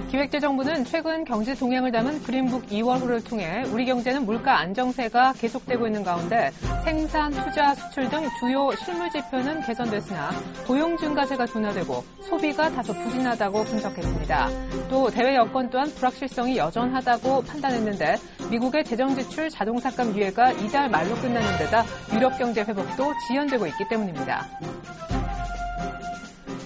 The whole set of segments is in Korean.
기획재정부는 최근 경제 동향을 담은 그린북 2월호를 통해 우리 경제는 물가 안정세가 계속되고 있는 가운데 생산, 투자, 수출 등 주요 실물 지표는 개선됐으나 고용 증가세가 둔화되고 소비가 다소 부진하다고 분석했습니다. 또 대외 여건 또한 불확실성이 여전하다고 판단했는데 미국의 재정 지출 자동 삭감 유예가 이달 말로 끝나는 데다 유럽 경제 회복도 지연되고 있기 때문입니다.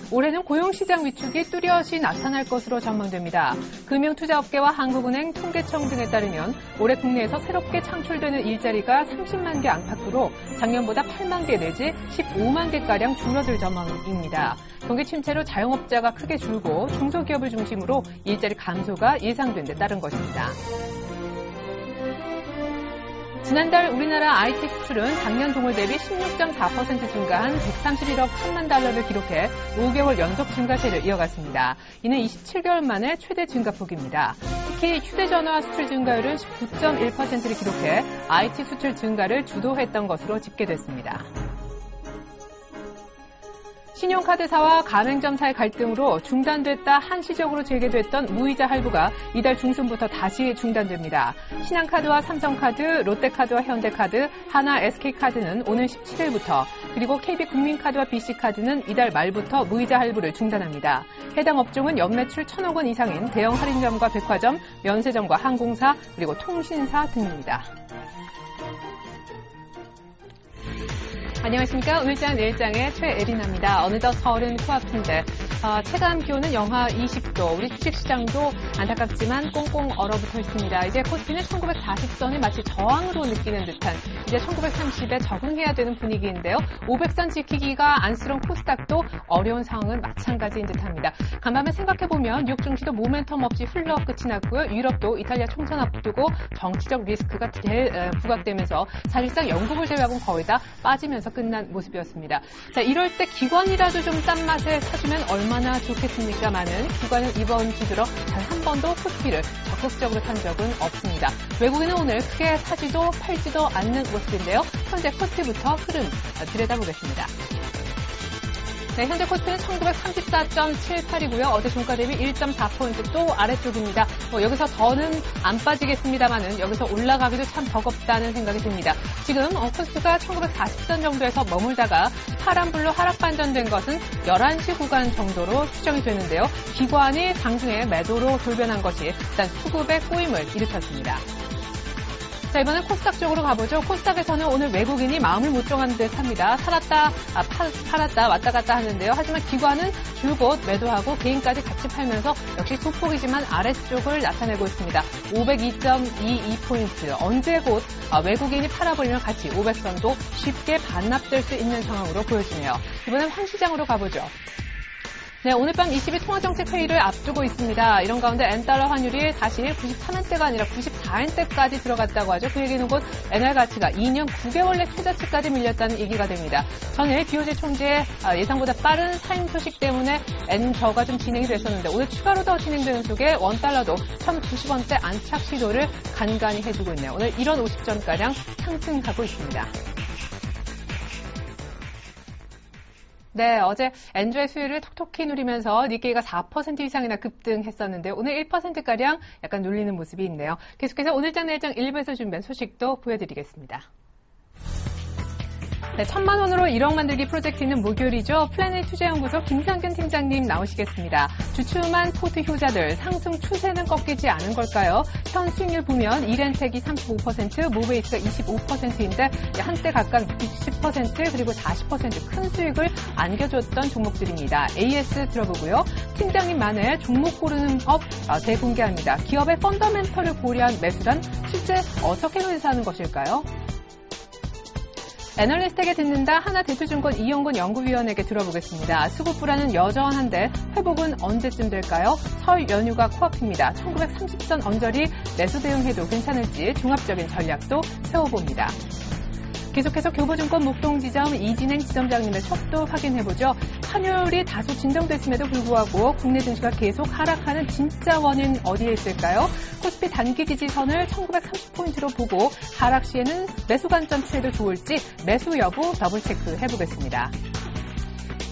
올해는 고용시장 위축이 뚜렷이 나타날 것으로 전망됩니다. 금융투자업계와 한국은행, 통계청 등에 따르면 올해 국내에서 새롭게 창출되는 일자리가 30만 개 안팎으로 작년보다 8만 개 내지 15만 개가량 줄어들 전망입니다. 경기 침체로 자영업자가 크게 줄고 중소기업을 중심으로 일자리 감소가 예상된 데 따른 것입니다. 지난달 우리나라 IT 수출은 작년 동월 대비 16.4% 증가한 131억 1천만 달러를 기록해 5개월 연속 증가세를 이어갔습니다. 이는 27개월 만에 최대 증가폭입니다. 특히 휴대전화 수출 증가율은 19.1%를 기록해 IT 수출 증가를 주도했던 것으로 집계됐습니다. 신용카드사와 가맹점사의 갈등으로 중단됐다 한시적으로 재개됐던 무이자 할부가 이달 중순부터 다시 중단됩니다. 신한카드와 삼성카드, 롯데카드와 현대카드, 하나 SK카드는 오는 17일부터 그리고 KB국민카드와 BC카드는 이달 말부터 무이자 할부를 중단합니다. 해당 업종은 연매출 1,000억 원 이상인 대형 할인점과 백화점, 면세점과 항공사, 그리고 통신사 등입니다. 안녕하십니까. 오늘장 내일장의 최애린입니다. 어느덧 서울은 코앞인데 체감 기온은 영하 20도, 우리 주식시장도 안타깝지만 꽁꽁 얼어붙어 있습니다. 이제 코스피는 1940선이 마치 저항으로 느끼는 듯한 이제 1930에 적응해야 되는 분위기인데요. 500선 지키기가 안쓰러운 코스닥도 어려운 상황은 마찬가지인 듯합니다. 간밤에 생각해보면 뉴욕 증시도 모멘텀 없이 흘러 끝이 났고요. 유럽도 이탈리아 총선 앞두고 정치적 리스크가 부각되면서 사실상 영국을 제외하고는 거의 다 빠지면서 끝난 모습이었습니다. 자, 이럴 때 기관이라도 좀 싼 맛에 사주면 얼마나 좋겠습니까마는 기관은 이번 주 들어 단 한 번도 코스피를 적극적으로 산 적은 없습니다. 외국인은 오늘 크게 사지도 팔지도 않는 모습인데요. 현재 코스피부터 흐름 들여다보겠습니다. 네, 현재 코스피는 1934.78이고요. 어제 종가 대비 1.4포인트 또 아래쪽입니다. 여기서 더는 안 빠지겠습니다만은 여기서 올라가기도 참 버겁다는 생각이 듭니다. 지금 코스피가 1940선 정도에서 머물다가 파란불로 하락 반전된 것은 11시 구간 정도로 추정이 되는데요. 기관이 상승의 매도로 돌변한 것이 일단 수급의 꼬임을 일으켰습니다. 자, 이번엔 코스닥 쪽으로 가보죠. 코스닥에서는 오늘 외국인이 마음을 못 정한 듯합니다. 팔았다 왔다 갔다 하는데요. 하지만 기관은 줄곧 매도하고 개인까지 같이 팔면서 역시 소폭이지만 아래쪽을 나타내고 있습니다. 502.22포인트. 언제 곧 외국인이 팔아버리면 같이 500선도 쉽게 반납될 수 있는 상황으로 보여지네요. 이번엔 환시장으로 가보죠. 네, 오늘 밤 22 통화정책회의를 앞두고 있습니다. 이런 가운데 엔달러 환율이 다시 93엔대가 아니라 94엔대까지 들어갔다고 하죠. 그 얘기는 곧 엔화 가치가 2년 9개월 내 최저치까지 밀렸다는 얘기가 됩니다. 전에 BOJ 총재의 예상보다 빠른 사임 소식 때문에 엔저가 좀 진행이 됐었는데 오늘 추가로 더 진행되는 속에 원달러도 1,090원대 안착 시도를 간간히 해주고 있네요. 오늘 1원 50전가량 상승하고 있습니다. 네, 어제 엔저의 수혜를 톡톡히 누리면서 니케이가 4% 이상이나 급등했었는데 오늘 1%가량 약간 눌리는 모습이 있네요. 계속해서 오늘장 내일장 1부에서 준비한 소식도 보여드리겠습니다. 네, 1,000만 원으로 1억 만들기 프로젝트 있는 목요일이죠. 플래닛 투자연구소 김상균 팀장님 나오시겠습니다. 주춤한 포트 효자들 상승 추세는 꺾이지 않은 걸까요? 현 수익률 보면 이렌텍이 35%, 모베이스가 25%인데 한때 각각 60% 그리고 40% 큰 수익을 안겨줬던 종목들입니다. AS 들어보고요. 팀장님만의 종목 고르는 법 대공개합니다. 기업의 펀더멘털을 고려한 매수란 실제 어떻게 회사하는 것일까요? 애널리스트에게 듣는다 하나대투증권 이용근 연구위원에게 들어보겠습니다. 수급 불안은 여전한데 회복은 언제쯤 될까요? 설 연휴가 코앞입니다. 1930선 언저리 매수 대응해도 괜찮을지 종합적인 전략도 세워봅니다. 계속해서 교보증권 목동지점 이진행 지점장님의 속도 확인해보죠. 환율이 다소 진정됐음에도 불구하고 국내 증시가 계속 하락하는 진짜 원인 어디에 있을까요? 코스피 단기 지지선을 1930포인트로 보고 하락 시에는 매수 관점 취해도 좋을지 매수 여부 더블 체크 해보겠습니다.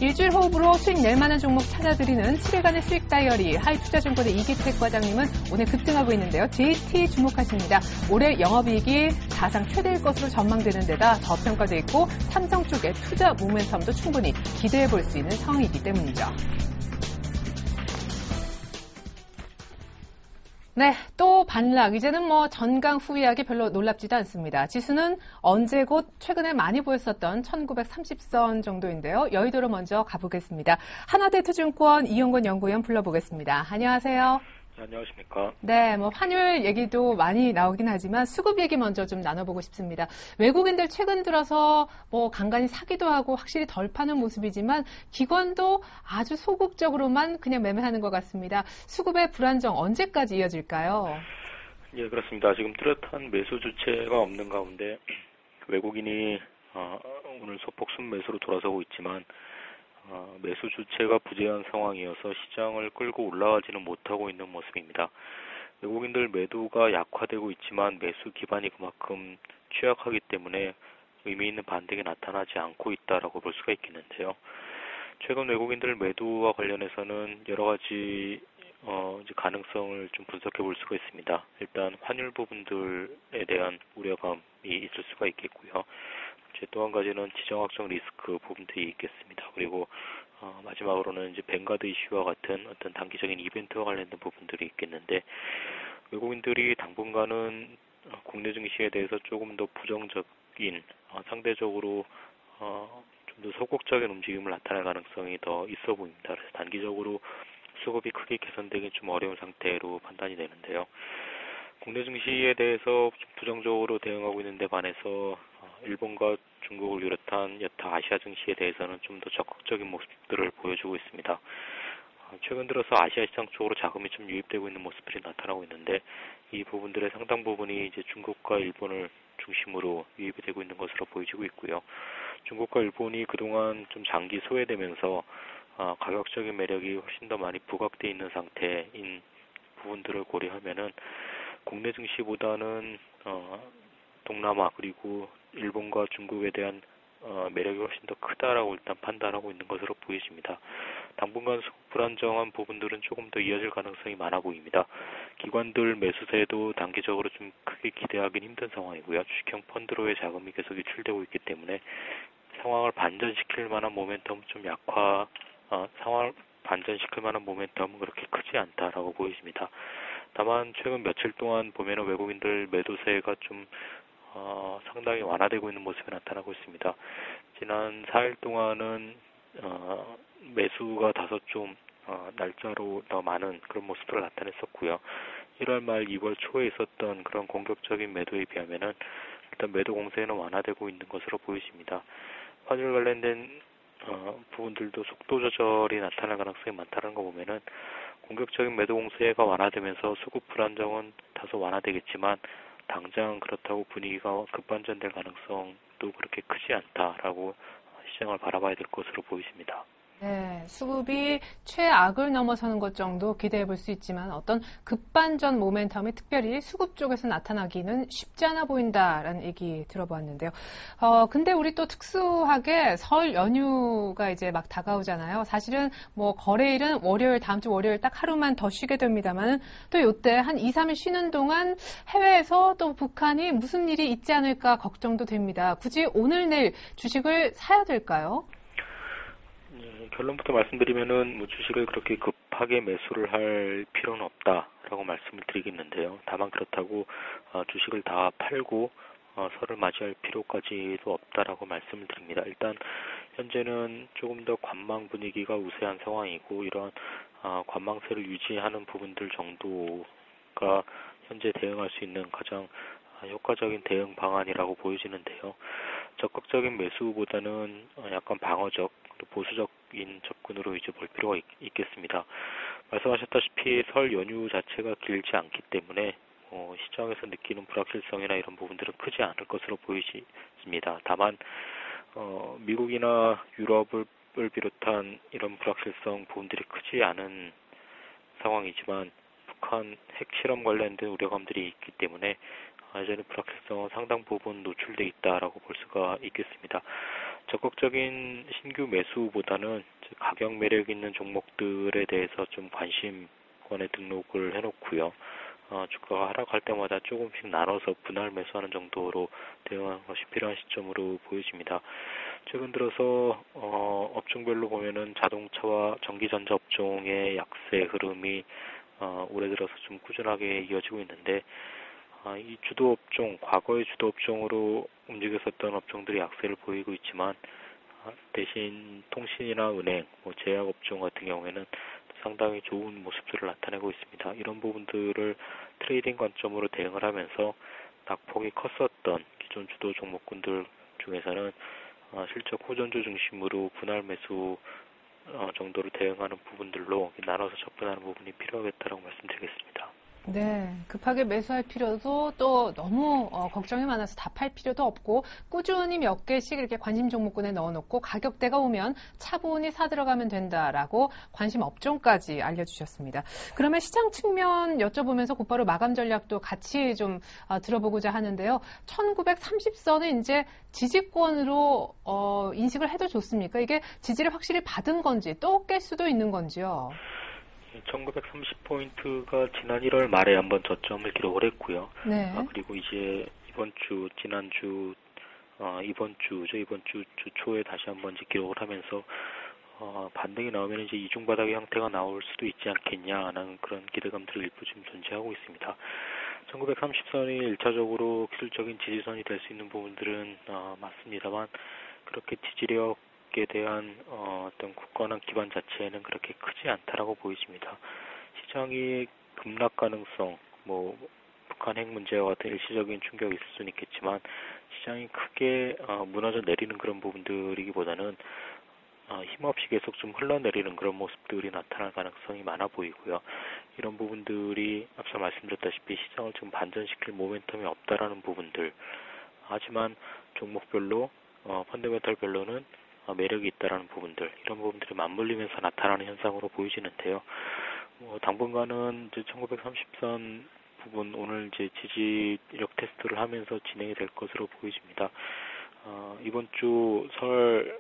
일주일 호흡으로 수익 낼 만한 종목 찾아드리는 7일간의 수익 다이어리 하이투자증권의 이기택 과장님은 오늘 급등하고 있는데요. JT 주목하십니다. 올해 영업이익이 사상 최대일 것으로 전망되는 데다 저평가돼 있고 삼성 쪽의 투자 모멘텀도 충분히 기대해 볼 수 있는 상황이기 때문이죠. 네, 또 반락. 이제는 전강 후위하기 별로 놀랍지도 않습니다. 지수는 언제 곧 최근에 많이 보였었던 1930선 정도인데요. 여의도로 먼저 가보겠습니다. 하나대투증권 이용건 연구위원 불러보겠습니다. 안녕하세요. 네, 안녕하십니까. 네, 환율 얘기도 많이 나오긴 하지만 수급 얘기 먼저 좀 나눠보고 싶습니다. 외국인들 최근 들어서 간간히 사기도 하고 확실히 덜 파는 모습이지만 기관도 아주 소극적으로만 그냥 매매하는 것 같습니다. 수급의 불안정 언제까지 이어질까요? 예, 그렇습니다. 지금 뚜렷한 매수 주체가 없는 가운데 외국인이 오늘 소폭 순매수로 돌아서고 있지만 매수 주체가 부재한 상황이어서 시장을 끌고 올라가지는 못하고 있는 모습입니다. 외국인들 매도가 약화되고 있지만 매수 기반이 그만큼 취약하기 때문에 의미 있는 반등이 나타나지 않고 있다라고 볼 수가 있겠는데요. 최근 외국인들 매도와 관련해서는 여러 가지 이제 가능성을 좀 분석해 볼 수가 있습니다. 일단 환율 부분들에 대한 우려감이 있을 수가 있겠고요. 또 한 가지는 지정학적 리스크 부분들이 있겠습니다. 그리고 마지막으로는 이제 뱅가드 이슈와 같은 어떤 단기적인 이벤트와 관련된 부분들이 있겠는데 외국인들이 당분간은 국내 증시에 대해서 조금 더 부정적인 상대적으로 좀 더 소극적인 움직임을 나타낼 가능성이 더 있어 보입니다. 그래서 단기적으로 수급이 크게 개선되기 좀 어려운 상태로 판단이 되는데요. 국내 증시에 대해서 좀 부정적으로 대응하고 있는 데 반해서 일본과 중국을 비롯한 여타 아시아 증시에 대해서는 좀 더 적극적인 모습들을 보여주고 있습니다. 최근 들어서 아시아 시장 쪽으로 자금이 좀 유입되고 있는 모습들이 나타나고 있는데 이 부분들의 상당 부분이 이제 중국과 일본을 중심으로 유입이 되고 있는 것으로 보여지고 있고요. 중국과 일본이 그동안 좀 장기 소외되면서 가격적인 매력이 훨씬 더 많이 부각되어 있는 상태인 부분들을 고려하면은 국내 증시보다는 동남아 그리고 일본과 중국에 대한 매력이 훨씬 더 크다라고 일단 판단하고 있는 것으로 보여집니다. 당분간 불안정한 부분들은 조금 더 이어질 가능성이 많아 보입니다. 기관들 매수세도 단기적으로 좀 크게 기대하기는 힘든 상황이고요. 주식형 펀드로의 자금이 계속 유출되고 있기 때문에 상황을 반전시킬 만한 모멘텀은 좀 상황을 반전시킬 만한 모멘텀은 그렇게 크지 않다라고 보여집니다. 다만 최근 며칠 동안 보면은 외국인들 매도세가 좀 상당히 완화되고 있는 모습이 나타나고 있습니다. 지난 4일 동안은 매수가 다소 좀 날짜로 더 많은 그런 모습들을 나타냈었고요. 1월 말 2월 초에 있었던 그런 공격적인 매도에 비하면은 일단 매도 공세는 완화되고 있는 것으로 보여집니다. 환율 관련된 부분들도 속도 조절이 나타날 가능성이 많다는 거 보면은 공격적인 매도 공세가 완화되면서 수급 불안정은 다소 완화되겠지만 당장 그렇다고 분위기가 급반전될 가능성도 그렇게 크지 않다라고 시장을 바라봐야 될 것으로 보이십니다. 네, 수급이 최악을 넘어서는 것 정도 기대해 볼 수 있지만 어떤 급반전 모멘텀이 특별히 수급 쪽에서 나타나기는 쉽지 않아 보인다라는 얘기 들어봤는데요. 근데 우리 또 특수하게 설 연휴가 이제 막 다가오잖아요. 사실은 거래일은 다음 주 월요일 딱 하루만 더 쉬게 됩니다만 또 이때 한 2, 3일 쉬는 동안 해외에서 또 북한이 무슨 일이 있지 않을까 걱정도 됩니다. 굳이 오늘 내일 주식을 사야 될까요? 결론부터 말씀드리면은 주식을 그렇게 급하게 매수를 할 필요는 없다라고 말씀을 드리겠는데요. 다만 그렇다고 주식을 다 팔고 설을 맞이할 필요까지도 없다라고 말씀을 드립니다. 일단 현재는 조금 더 관망 분위기가 우세한 상황이고 이러한 관망세를 유지하는 부분들 정도가 현재 대응할 수 있는 가장 효과적인 대응 방안이라고 보여지는데요. 적극적인 매수보다는 약간 방어적, 보수적인 접근으로 이제 볼 필요가 있겠습니다. 말씀하셨다시피 설 연휴 자체가 길지 않기 때문에 시장에서 느끼는 불확실성이나 이런 부분들은 크지 않을 것으로 보이십니다. 다만 미국이나 유럽을 비롯한 이런 불확실성 부분들이 크지 않은 상황이지만 북한 핵실험 관련된 우려감들이 있기 때문에 여전히 불확실성은 상당 부분 노출돼 있다라고 볼 수가 있겠습니다. 적극적인 신규 매수보다는 가격 매력 있는 종목들에 대해서 좀 관심권에 등록을 해놓고요. 주가가 하락할 때마다 조금씩 나눠서 분할 매수하는 정도로 대응하는 것이 필요한 시점으로 보여집니다. 최근 들어서 업종별로 보면은 자동차와 전기전자 업종의 약세 흐름이 올해 들어서 좀 꾸준하게 이어지고 있는데 이 주도 업종, 과거의 주도 업종으로 움직였었던 업종들이 약세를 보이고 있지만 대신 통신이나 은행, 제약 업종 같은 경우에는 상당히 좋은 모습들을 나타내고 있습니다. 이런 부분들을 트레이딩 관점으로 대응을 하면서 낙폭이 컸었던 기존 주도 종목군들 중에서는 실적 호전주 중심으로 분할 매수 정도로 대응하는 부분들로 나눠서 접근하는 부분이 필요하겠다라고 말씀드리겠습니다. 네, 급하게 매수할 필요도 또 너무 걱정이 많아서 답할 필요도 없고 꾸준히 몇 개씩 이렇게 관심 종목군에 넣어놓고 가격대가 오면 차분히 사들어가면 된다라고 관심 업종까지 알려주셨습니다. 그러면 시장 측면 여쭤보면서 곧바로 마감 전략도 같이 좀 들어보고자 하는데요. 1930선은 이제 지지권으로 인식을 해도 좋습니까? 이게 지지를 확실히 받은 건지 또 깰 수도 있는 건지요? 1930포인트가 지난 1월 말에 한번 저점을 기록을 했고요. 네. 그리고 이제 이번 주 초에 다시 한번 기록을 하면서 반등이 나오면 이제 이중바닥의 형태가 나올 수도 있지 않겠냐는 그런 기대감들을 일부 좀 존재하고 있습니다. 1930선이 1차적으로 기술적인 지지선이 될 수 있는 부분들은 맞습니다만 그렇게 지지력에 대한 어떤 굳건한 기반 자체는 그렇게 크지 않다라고 보여집니다. 시장이 급락 가능성, 북한 핵 문제와 같은 일시적인 충격이 있을 수는 있겠지만 시장이 크게 무너져 내리는 그런 부분들이기보다는 힘없이 계속 좀 흘러내리는 그런 모습들이 나타날 가능성이 많아 보이고요. 이런 부분들이 앞서 말씀드렸다시피 시장을 지금 반전시킬 모멘텀이 없다라는 부분들. 하지만 종목별로 펀더멘털별로는 매력이 있다라는 부분들, 이런 부분들이 맞물리면서 나타나는 현상으로 보이지는데요. 당분간은 이제 1930선 부분 오늘 이제 지지력 테스트를 하면서 진행이 될 것으로 보여집니다. 이번 주 설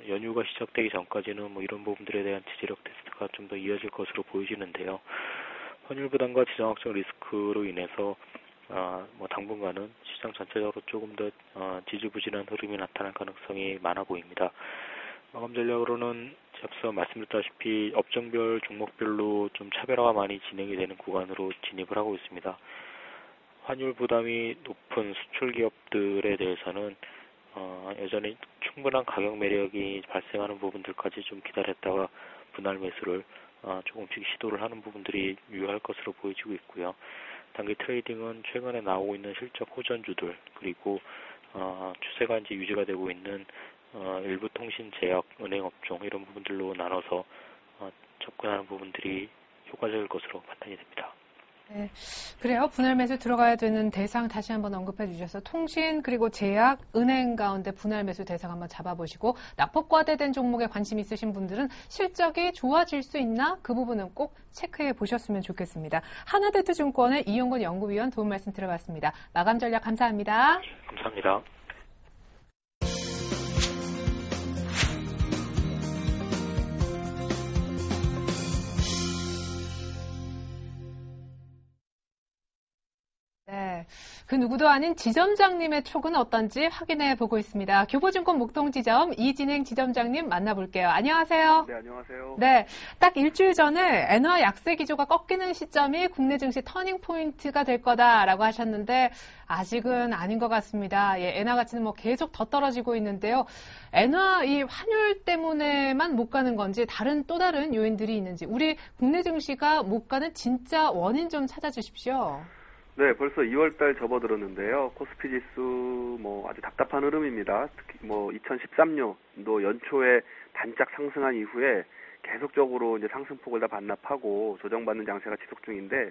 연휴가 시작되기 전까지는 이런 부분들에 대한 지지력 테스트가 좀 더 이어질 것으로 보이지는데요. 환율 부담과 지정학적 리스크로 인해서 당분간은 시장 전체적으로 조금 더 지지부진한 흐름이 나타날 가능성이 많아 보입니다. 마감 전략으로는 앞서 말씀드렸다시피 업종별 종목별로 좀 차별화가 많이 진행이 되는 구간으로 진입을 하고 있습니다. 환율 부담이 높은 수출 기업들에 대해서는 여전히 충분한 가격 매력이 발생하는 부분들까지 좀 기다렸다가 분할 매수를 조금씩 시도를 하는 부분들이 유효할 것으로 보여지고 있고요. 단기 트레이딩은 최근에 나오고 있는 실적 호전주들, 그리고 추세가 이제 유지가 되고 있는 일부 통신, 제약, 은행 업종 이런 부분들로 나눠서 접근하는 부분들이 효과적일 것으로 판단이 됩니다. 네, 그래요. 분할 매수 들어가야 되는 대상 다시 한번 언급해 주셔서 통신 그리고 제약, 은행 가운데 분할 매수 대상 한번 잡아보시고 낙폭 과대된 종목에 관심 있으신 분들은 실적이 좋아질 수 있나 그 부분은 꼭 체크해 보셨으면 좋겠습니다. 하나대투증권의 이용근 연구위원 도움 말씀 들어봤습니다. 마감 전략 감사합니다. 감사합니다. 네, 그 누구도 아닌 지점장님의 촉은 어떤지 확인해 보고 있습니다. 교보증권 목동지점 이진행 지점장님 만나볼게요. 안녕하세요. 네, 안녕하세요. 네, 딱 일주일 전에 엔화 약세 기조가 꺾이는 시점이 국내 증시 터닝 포인트가 될 거다라고 하셨는데 아직은 아닌 것 같습니다. 예, 엔화 가치는 계속 더 떨어지고 있는데요. 엔화 이 환율 때문에만 못 가는 건지 또 다른 요인들이 있는지 우리 국내 증시가 못 가는 진짜 원인 좀 찾아주십시오. 네, 벌써 2월달 접어들었는데요. 코스피 지수 아주 답답한 흐름입니다. 특히 2013년도 연초에 반짝 상승한 이후에 계속적으로 이제 상승폭을 다 반납하고 조정받는 장세가 지속 중인데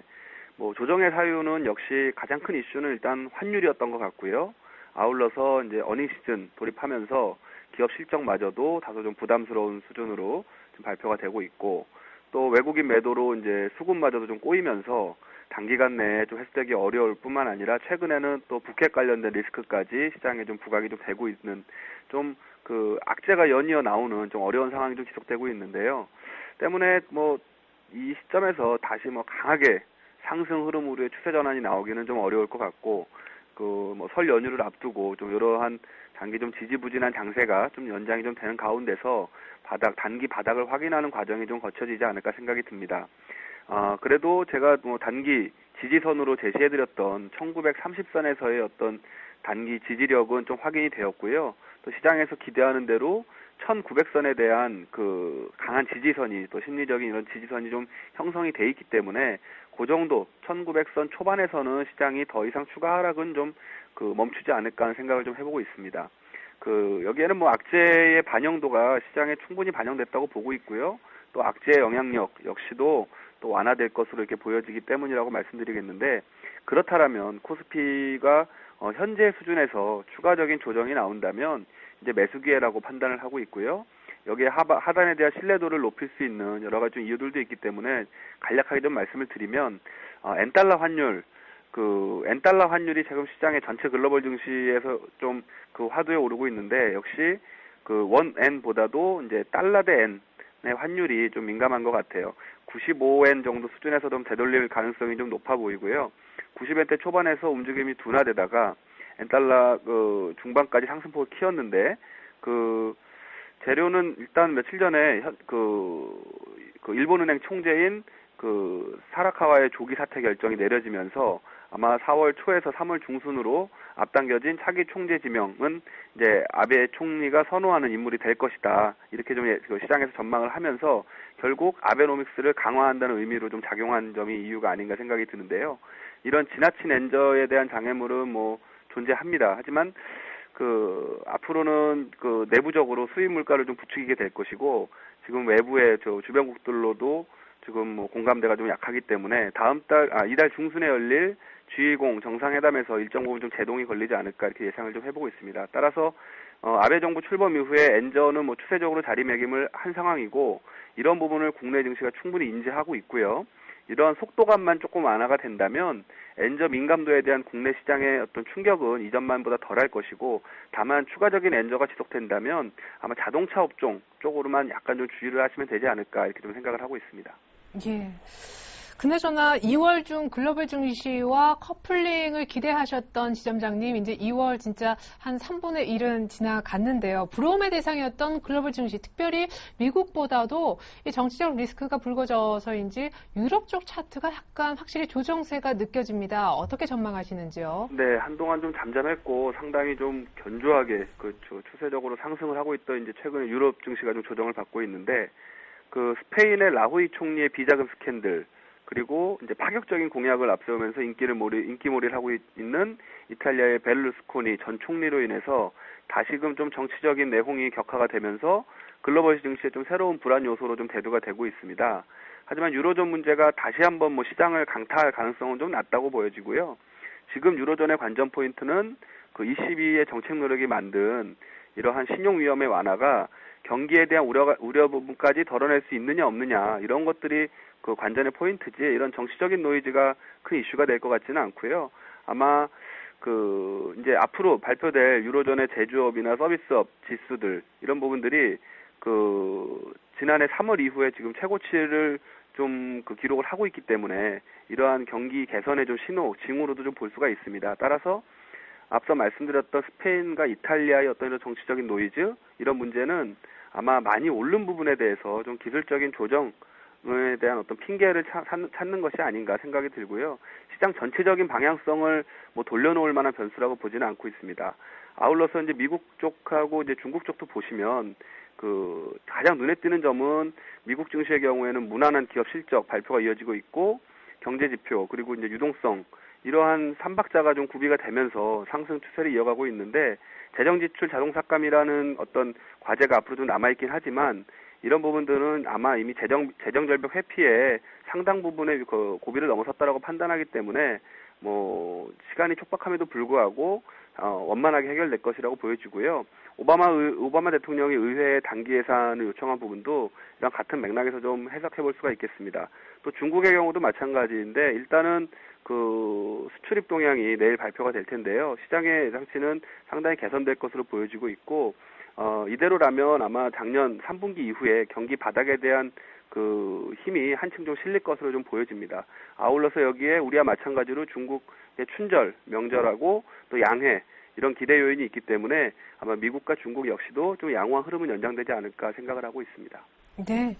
뭐 조정의 사유는 역시 가장 큰 이슈는 일단 환율이었던 것 같고요. 아울러서 이제 어닝 시즌 돌입하면서 기업 실적마저도 다소 좀 부담스러운 수준으로 좀 발표가 되고 있고, 또 외국인 매도로 이제 수급마저도 좀 꼬이면서 단기간 내에 좀 해소되기 어려울 뿐만 아니라 최근에는 또 북핵 관련된 리스크까지 시장에 좀 부각이 좀 되고 있는, 좀 그 악재가 연이어 나오는 좀 어려운 상황이 좀 지속되고 있는데요. 때문에 뭐 이 시점에서 다시 뭐 강하게 상승 흐름으로의 추세 전환이 나오기는 좀 어려울 것 같고, 그 뭐 설 연휴를 앞두고 좀 이러한 단기 좀 지지부진한 장세가 좀 연장이 좀 되는 가운데서 단기 바닥을 확인하는 과정이 좀 거쳐지지 않을까 생각이 듭니다. 그래도 제가 뭐 단기 지지선으로 제시해드렸던 1930선에서의 어떤 단기 지지력은 좀 확인이 되었고요. 또 시장에서 기대하는 대로 1900선에 대한 그 강한 지지선이, 또 심리적인 이런 지지선이 좀 형성이 돼 있기 때문에 그 정도 1900선 초반에서는 시장이 더 이상 추가 하락은 좀 그 멈추지 않을까 하는 생각을 좀 해보고 있습니다. 그 여기에는 뭐 악재의 반영도가 시장에 충분히 반영됐다고 보고 있고요. 또 악재의 영향력 역시도 또 완화될 것으로 이렇게 보여지기 때문이라고 말씀드리겠는데, 그렇다면 코스피가 현재 수준에서 추가적인 조정이 나온다면 이제 매수 기회라고 판단을 하고 있고요. 여기에 하단에 대한 신뢰도를 높일 수 있는 여러 가지 좀 이유들도 있기 때문에 간략하게 좀 말씀을 드리면, 엔달러 환율, 그 엔달러 환율이 지금 시장의 전체 글로벌 증시에서 좀 그 화두에 오르고 있는데, 역시 그 원엔보다도 이제 달러 대 엔의 환율이 좀 민감한 것 같아요. 95엔 정도 수준에서 좀 되돌릴 가능성이 좀 높아 보이고요. 90엔대 초반에서 움직임이 둔화되다가 엔달러 그 중반까지 상승폭을 키웠는데, 그 재료는 일단 며칠 전에 그 일본은행 총재인 그 사라카와의 조기 사퇴 결정이 내려지면서 아마 4월 초에서 3월 중순으로 앞당겨진 차기 총재 지명은 이제 아베 총리가 선호하는 인물이 될 것이다, 이렇게 좀 시장에서 전망을 하면서 결국 아베노믹스를 강화한다는 의미로 좀 작용한 점이 이유가 아닌가 생각이 드는데요. 이런 지나친 엔저에 대한 장애물은 뭐 존재합니다. 하지만 그 앞으로는 그 내부적으로 수입 물가를 좀 부추기게 될 것이고, 지금 외부의 저 주변국들로도 지금 뭐 공감대가 좀 약하기 때문에 이달 중순에 열릴 G20 정상회담에서 일정 부분 좀 제동이 걸리지 않을까, 이렇게 예상을 좀 해보고 있습니다. 따라서 아베 정부 출범 이후에 엔저는 뭐 추세적으로 자리매김을 한 상황이고, 이런 부분을 국내 증시가 충분히 인지하고 있고요. 이런 속도감만 조금 완화가 된다면 엔저 민감도에 대한 국내 시장의 어떤 충격은 이전만보다 덜할 것이고, 다만 추가적인 엔저가 지속된다면 아마 자동차 업종 쪽으로만 약간 좀 주의를 하시면 되지 않을까, 이렇게 좀 생각을 하고 있습니다. 예. 그나저나 2월 중 글로벌 증시와 커플링을 기대하셨던 지점장님, 이제 2월 진짜 한 3분의 1은 지나갔는데요. 부러움의 대상이었던 글로벌 증시, 특별히 미국보다도 이 정치적 리스크가 불거져서인지 유럽 쪽 차트가 약간 확실히 조정세가 느껴집니다. 어떻게 전망하시는지요? 네, 한동안 좀 잠잠했고 상당히 좀 견조하게 추세적으로 상승을 하고 있던 이제 최근에 유럽 증시가 좀 조정을 받고 있는데, 그 스페인의 라호이 총리의 비자금 스캔들, 그리고 이제 파격적인 공약을 앞세우면서 인기몰이를 하고 있는 이탈리아의 베를루스코니 전 총리로 인해서 다시금 좀 정치적인 내홍이 격화가 되면서 글로벌 증시에 좀 새로운 불안 요소로 좀 대두가 되고 있습니다. 하지만 유로존 문제가 다시 한번 뭐 시장을 강타할 가능성은 좀 낮다고 보여지고요. 지금 유로존의 관전 포인트는 그 ECB의 정책 노력이 만든 이러한 신용 위험의 완화가 경기에 대한 우려 부분까지 덜어낼 수 있느냐 없느냐, 이런 것들이 그 관전의 포인트지, 이런 정치적인 노이즈가 큰 이슈가 될 것 같지는 않고요. 아마 그 이제 앞으로 발표될 유로존의 제조업이나 서비스업 지수들, 이런 부분들이 그 지난해 3월 이후에 지금 최고치를 좀 그 기록을 하고 있기 때문에 이러한 경기 개선의 좀 징후로도 좀 볼 수가 있습니다. 따라서 앞서 말씀드렸던 스페인과 이탈리아의 어떤 이런 정치적인 노이즈, 이런 문제는 아마 많이 오른 부분에 대해서 좀 기술적인 조정에 대한 어떤 핑계를 찾는 것이 아닌가 생각이 들고요. 시장 전체적인 방향성을 뭐 돌려놓을 만한 변수라고 보지는 않고 있습니다. 아울러서 이제 미국 쪽하고 이제 중국 쪽도 보시면 그 가장 눈에 띄는 점은 미국 증시의 경우에는 무난한 기업 실적 발표가 이어지고 있고, 경제 지표, 그리고 이제 유동성, 이러한 삼박자가 좀 구비가 되면서 상승 추세를 이어가고 있는데, 재정 지출 자동 삭감이라는 어떤 과제가 앞으로 좀 남아있긴 하지만 이런 부분들은 아마 이미 재정 절벽 회피에 상당 부분의 그 고비를 넘어섰다라고 판단하기 때문에 뭐 시간이 촉박함에도 불구하고 원만하게 해결될 것이라고 보여지고요. 오바마 대통령이 의회에 단기 예산을 요청한 부분도 이랑 같은 맥락에서 좀 해석해 볼 수가 있겠습니다. 또 중국의 경우도 마찬가지인데 일단은 그 수출입 동향이 내일 발표가 될 텐데요. 시장의 예상치는 상당히 개선될 것으로 보여지고 있고 이대로라면 아마 작년 3분기 이후에 경기 바닥에 대한 그 힘이 한층 좀 실릴 것으로 좀 보여집니다. 아울러서 여기에 우리와 마찬가지로 중국의 춘절, 명절하고 또 양해 이런 기대 요인이 있기 때문에 아마 미국과 중국 역시도 좀 양호한 흐름은 연장되지 않을까 생각을 하고 있습니다. 네.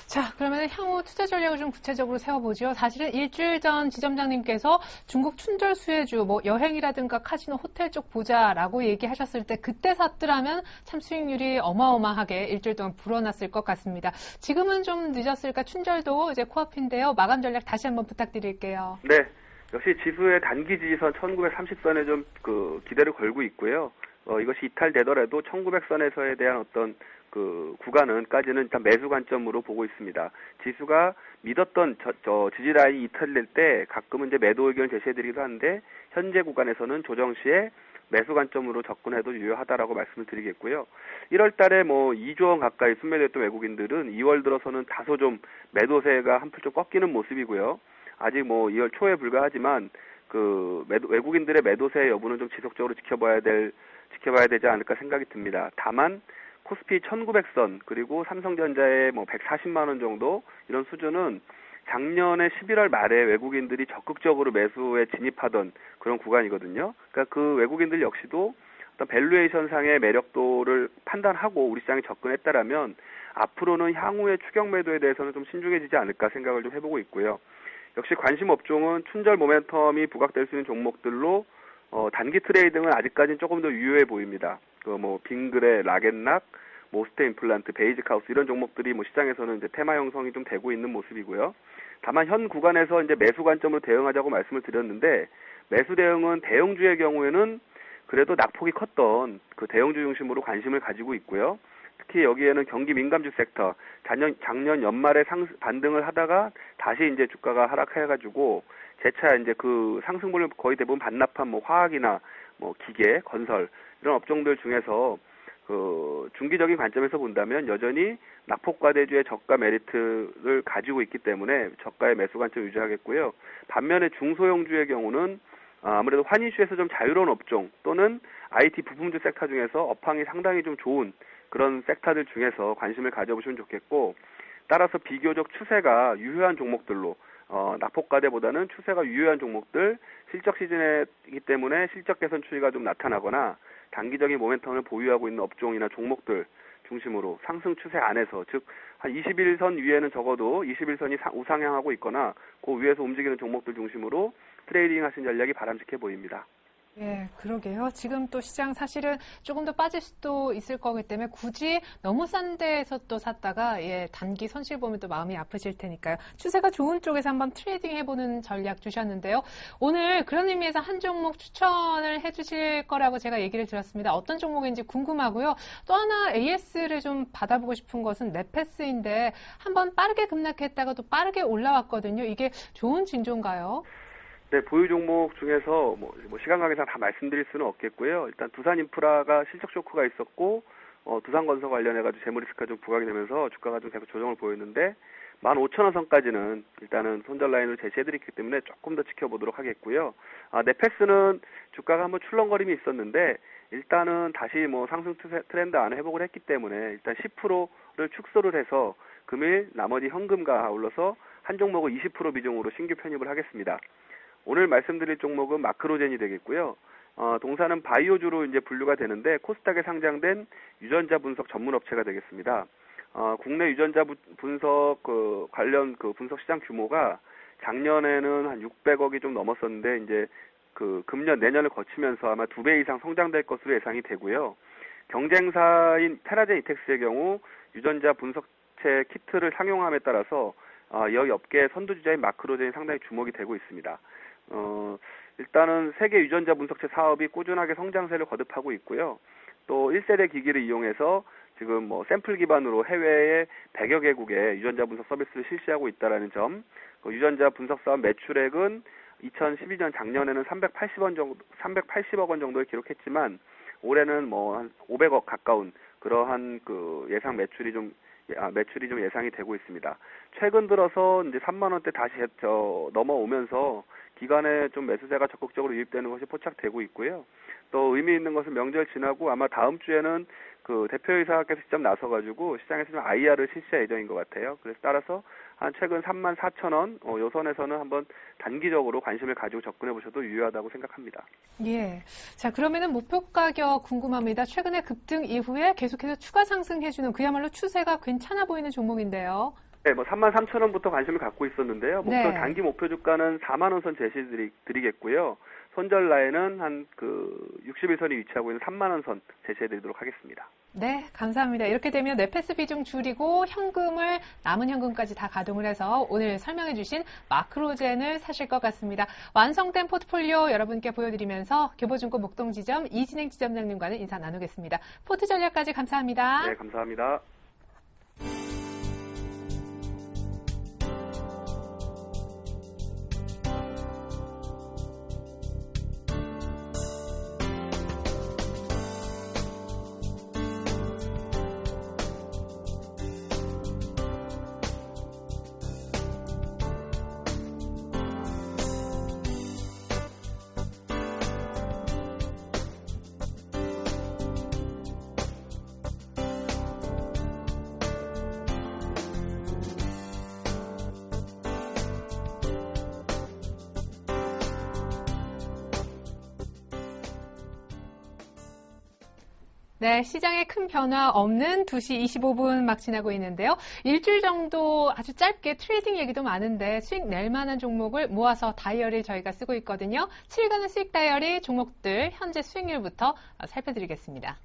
자, 그러면 향후 투자 전략을 좀 구체적으로 세워보죠. 사실은 일주일 전 지점장님께서 중국 춘절 수혜주, 뭐 여행이라든가 카지노, 호텔 쪽 보자라고 얘기하셨을 때 그때 샀더라면 참 수익률이 어마어마하게 일주일 동안 불어났을 것 같습니다. 지금은 좀 늦었을까? 춘절도 이제 코앞인데요. 마감 전략 다시 한번 부탁드릴게요. 네. 역시 지수의 단기 지지선 1930선에 좀 그 기대를 걸고 있고요. 이것이 이탈되더라도 1900선에서에 대한 어떤 그 구간은까지는 일단 매수 관점으로 보고 있습니다. 지수가 믿었던 지지 라인이 이탈될 때 가끔은 이제 매도 의견을 제시해드리기도 하는데 현재 구간에서는 조정 시에 매수 관점으로 접근해도 유효하다라고 말씀을 드리겠고요. 1월 달에 뭐 2조 원 가까이 순매도했던 외국인들은 2월 들어서는 다소 좀 매도세가 한풀 좀 꺾이는 모습이고요. 아직 뭐 2월 초에 불과하지만 그 외국인들의 매도세 여부는 좀 지속적으로 지켜봐야 되지 않을까 생각이 듭니다. 다만 코스피 1900선 그리고 삼성전자의 뭐 140만 원 정도 이런 수준은 작년에 11월 말에 외국인들이 적극적으로 매수에 진입하던 그런 구간이거든요. 그러니까 그 외국인들 역시도 어떤 밸류에이션 상의 매력도를 판단하고 우리 시장에 접근했다라면 앞으로는 향후의 추격 매도에 대해서는 좀 신중해지지 않을까 생각을 좀 해보고 있고요. 역시 관심 업종은 춘절 모멘텀이 부각될 수 있는 종목들로 단기 트레이딩은 아직까지는 조금 더 유효해 보입니다. 뭐 빙그레, 라겐락, 모스테 임플란트, 베이직 하우스 이런 종목들이 뭐 시장에서는 이제 테마 형성이 좀 되고 있는 모습이고요. 다만 현 구간에서 이제 매수 관점으로 대응하자고 말씀을 드렸는데 매수 대응은 대형주의 경우에는 그래도 낙폭이 컸던 그 대형주 중심으로 관심을 가지고 있고요. 특히 여기에는 경기 민감주 섹터 작년 연말에 반등을 하다가 다시 이제 주가가 하락해가지고 재차 이제 그 상승분을 거의 대부분 반납한 뭐 화학이나 뭐 기계, 건설 이런 업종들 중에서 그 중기적인 관점에서 본다면 여전히 낙폭과대주의 저가 메리트를 가지고 있기 때문에 저가의 매수 관점 유지하겠고요. 반면에 중소형주의 경우는 아무래도 환이슈에서 좀 자유로운 업종 또는 IT 부품주 섹터 중에서 업황이 상당히 좀 좋은 그런 섹터들 중에서 관심을 가져보시면 좋겠고 따라서 비교적 추세가 유효한 종목들로 낙폭과대보다는 추세가 유효한 종목들 실적 시즌이기 때문에 실적 개선 추이가 좀 나타나거나 단기적인 모멘텀을 보유하고 있는 업종이나 종목들 중심으로 상승 추세 안에서 즉 한 21선 위에는 적어도 21선이 우상향하고 있거나 그 위에서 움직이는 종목들 중심으로 트레이딩 하신 전략이 바람직해 보입니다. 예, 그러게요. 지금 또 시장 사실은 조금 더 빠질 수도 있을 거기 때문에 굳이 너무 싼 데에서 또 샀다가 단기 손실 보면 또 마음이 아프실 테니까요. 추세가 좋은 쪽에서 한번 트레이딩 해보는 전략 주셨는데요. 오늘 그런 의미에서 한 종목 추천을 해주실 거라고 제가 얘기를 들었습니다. 어떤 종목인지 궁금하고요. 또 하나 AS를 좀 받아보고 싶은 것은 네페스인데 한번 빠르게 급락했다가 또 빠르게 올라왔거든요. 이게 좋은 징조인가요? 네, 보유 종목 중에서 뭐 시간 관계상 다 말씀드릴 수는 없겠고요. 일단 두산인프라가 실적 쇼크가 있었고 두산건설 관련해가지고 재무리스크가 좀 부각이 되면서 주가가 좀 계속 조정을 보였는데 15,000원 선까지는 일단은 손절 라인으로 제시해드렸기 때문에 조금 더 지켜보도록 하겠고요. 네페스는 주가가 한번 출렁거림이 있었는데 일단은 다시 뭐 상승 트렌드 안에 회복을 했기 때문에 일단 10%를 축소를 해서 금일 나머지 현금과 아울러서 한 종목을 20% 비중으로 신규 편입을 하겠습니다. 오늘 말씀드릴 종목은 마크로젠이 되겠고요. 동사는 바이오주로 이제 분류가 되는데 코스닥에 상장된 유전자 분석 전문 업체가 되겠습니다. 국내 유전자 분석 관련 분석 시장 규모가 작년에는 한 600억이 좀 넘었었는데 이제 금년 내년을 거치면서 아마 2배 이상 성장될 것으로 예상이 되고요. 경쟁사인 테라젠 이텍스의 경우 유전자 분석체 키트를 상용함에 따라서 여기 업계의 선두주자인 마크로젠이 상당히 주목이 되고 있습니다. 일단은 세계 유전자 분석체 사업이 꾸준하게 성장세를 거듭하고 있고요. 또 1세대 기기를 이용해서 지금 뭐 샘플 기반으로 해외의 100여 개국에 유전자 분석 서비스를 실시하고 있다라는 점, 그 유전자 분석 사업 매출액은 2012년 작년에는 380억 원 정도를 기록했지만 올해는 뭐 한 500억 가까운 그러한 그 예상 매출이 좀 예상이 되고 있습니다. 최근 들어서 이제 3만 원대 다시 넘어오면서 기관에 좀 매수세가 적극적으로 유입되는 것이 포착되고 있고요. 또 의미 있는 것은 명절 지나고 아마 다음 주에는 그 대표이사께서 직접 나서가지고 시장에서 좀 IR을 실시할 예정인 것 같아요. 그래서 따라서 한 최근 34,000원 요 선에서는 한번 단기적으로 관심을 가지고 접근해 보셔도 유효하다고 생각합니다. 예. 자, 그러면은 목표 가격 궁금합니다. 최근에 급등 이후에 계속해서 추가 상승해주는 그야말로 추세가 괜찮아 보이는 종목인데요. 네, 뭐 33,000원부터 관심을 갖고 있었는데요. 단기 목표 주가는 4만 원 선 제시드리겠고요. 손절 라인은 한 그 61선이 위치하고 있는 3만 원 선 제시해드리도록 하겠습니다. 네, 감사합니다. 이렇게 되면 네패스 비중 줄이고 현금을 남은 현금까지 다 가동을 해서 오늘 설명해 주신 마크로젠을 사실 것 같습니다. 완성된 포트폴리오 여러분께 보여드리면서 교보증권 목동지점 이진행 지점장님과는 인사 나누겠습니다. 포트 전략까지 감사합니다. 네, 감사합니다. 네, 시장에 큰 변화 없는 2시 25분 막 지나고 있는데요. 일주일 정도 아주 짧게 트레이딩 얘기도 많은데 수익 낼 만한 종목을 모아서 다이어리를 저희가 쓰고 있거든요. 7일간의 수익 다이어리 종목들 현재 수익률부터 살펴드리겠습니다.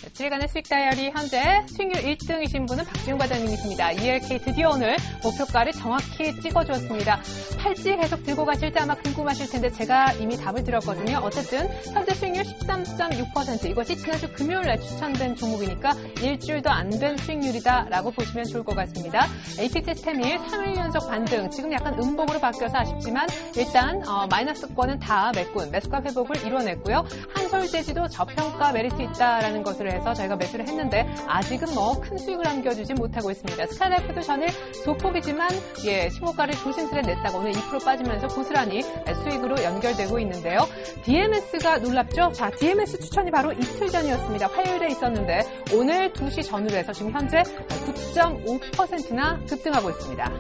7일간의 수익 다이어리 현재 수익률 1등이신 분은 박지훈 과장님이십니다. ELK 드디어 오늘 목표가를 정확히 찍어주었습니다. 팔찌 계속 들고 가실 때 아마 궁금하실 텐데 제가 이미 답을 드렸거든요. 어쨌든 현재 수익률 13.6% 이것이 지난주 금요일에 추천된 종목이니까 일주일도 안 된 수익률이다라고 보시면 좋을 것 같습니다. HT스템일 3일 연속 반등 지금 약간 음봉으로 바뀌어서 아쉽지만 일단 마이너스권은 다 메꾼 매수가 회복을 이뤄냈고요. 한솔재지도 저평가 메리트 있다라는 것으로 해서 저희가 매수를 했는데 아직은 뭐 큰 수익을 안겨주지 못하고 있습니다. 스카이라이프도 전일 소폭이지만 신고가를 조심스레 냈다가 오늘 2% 빠지면서 고스란히 수익으로 연결되고 있는데요. DMS가 놀랍죠? 자, DMS 추천이 바로 이틀 전이었습니다. 화요일에 있었는데 오늘 2시 전후로 해서 지금 현재 9.5%나 급등하고 있습니다.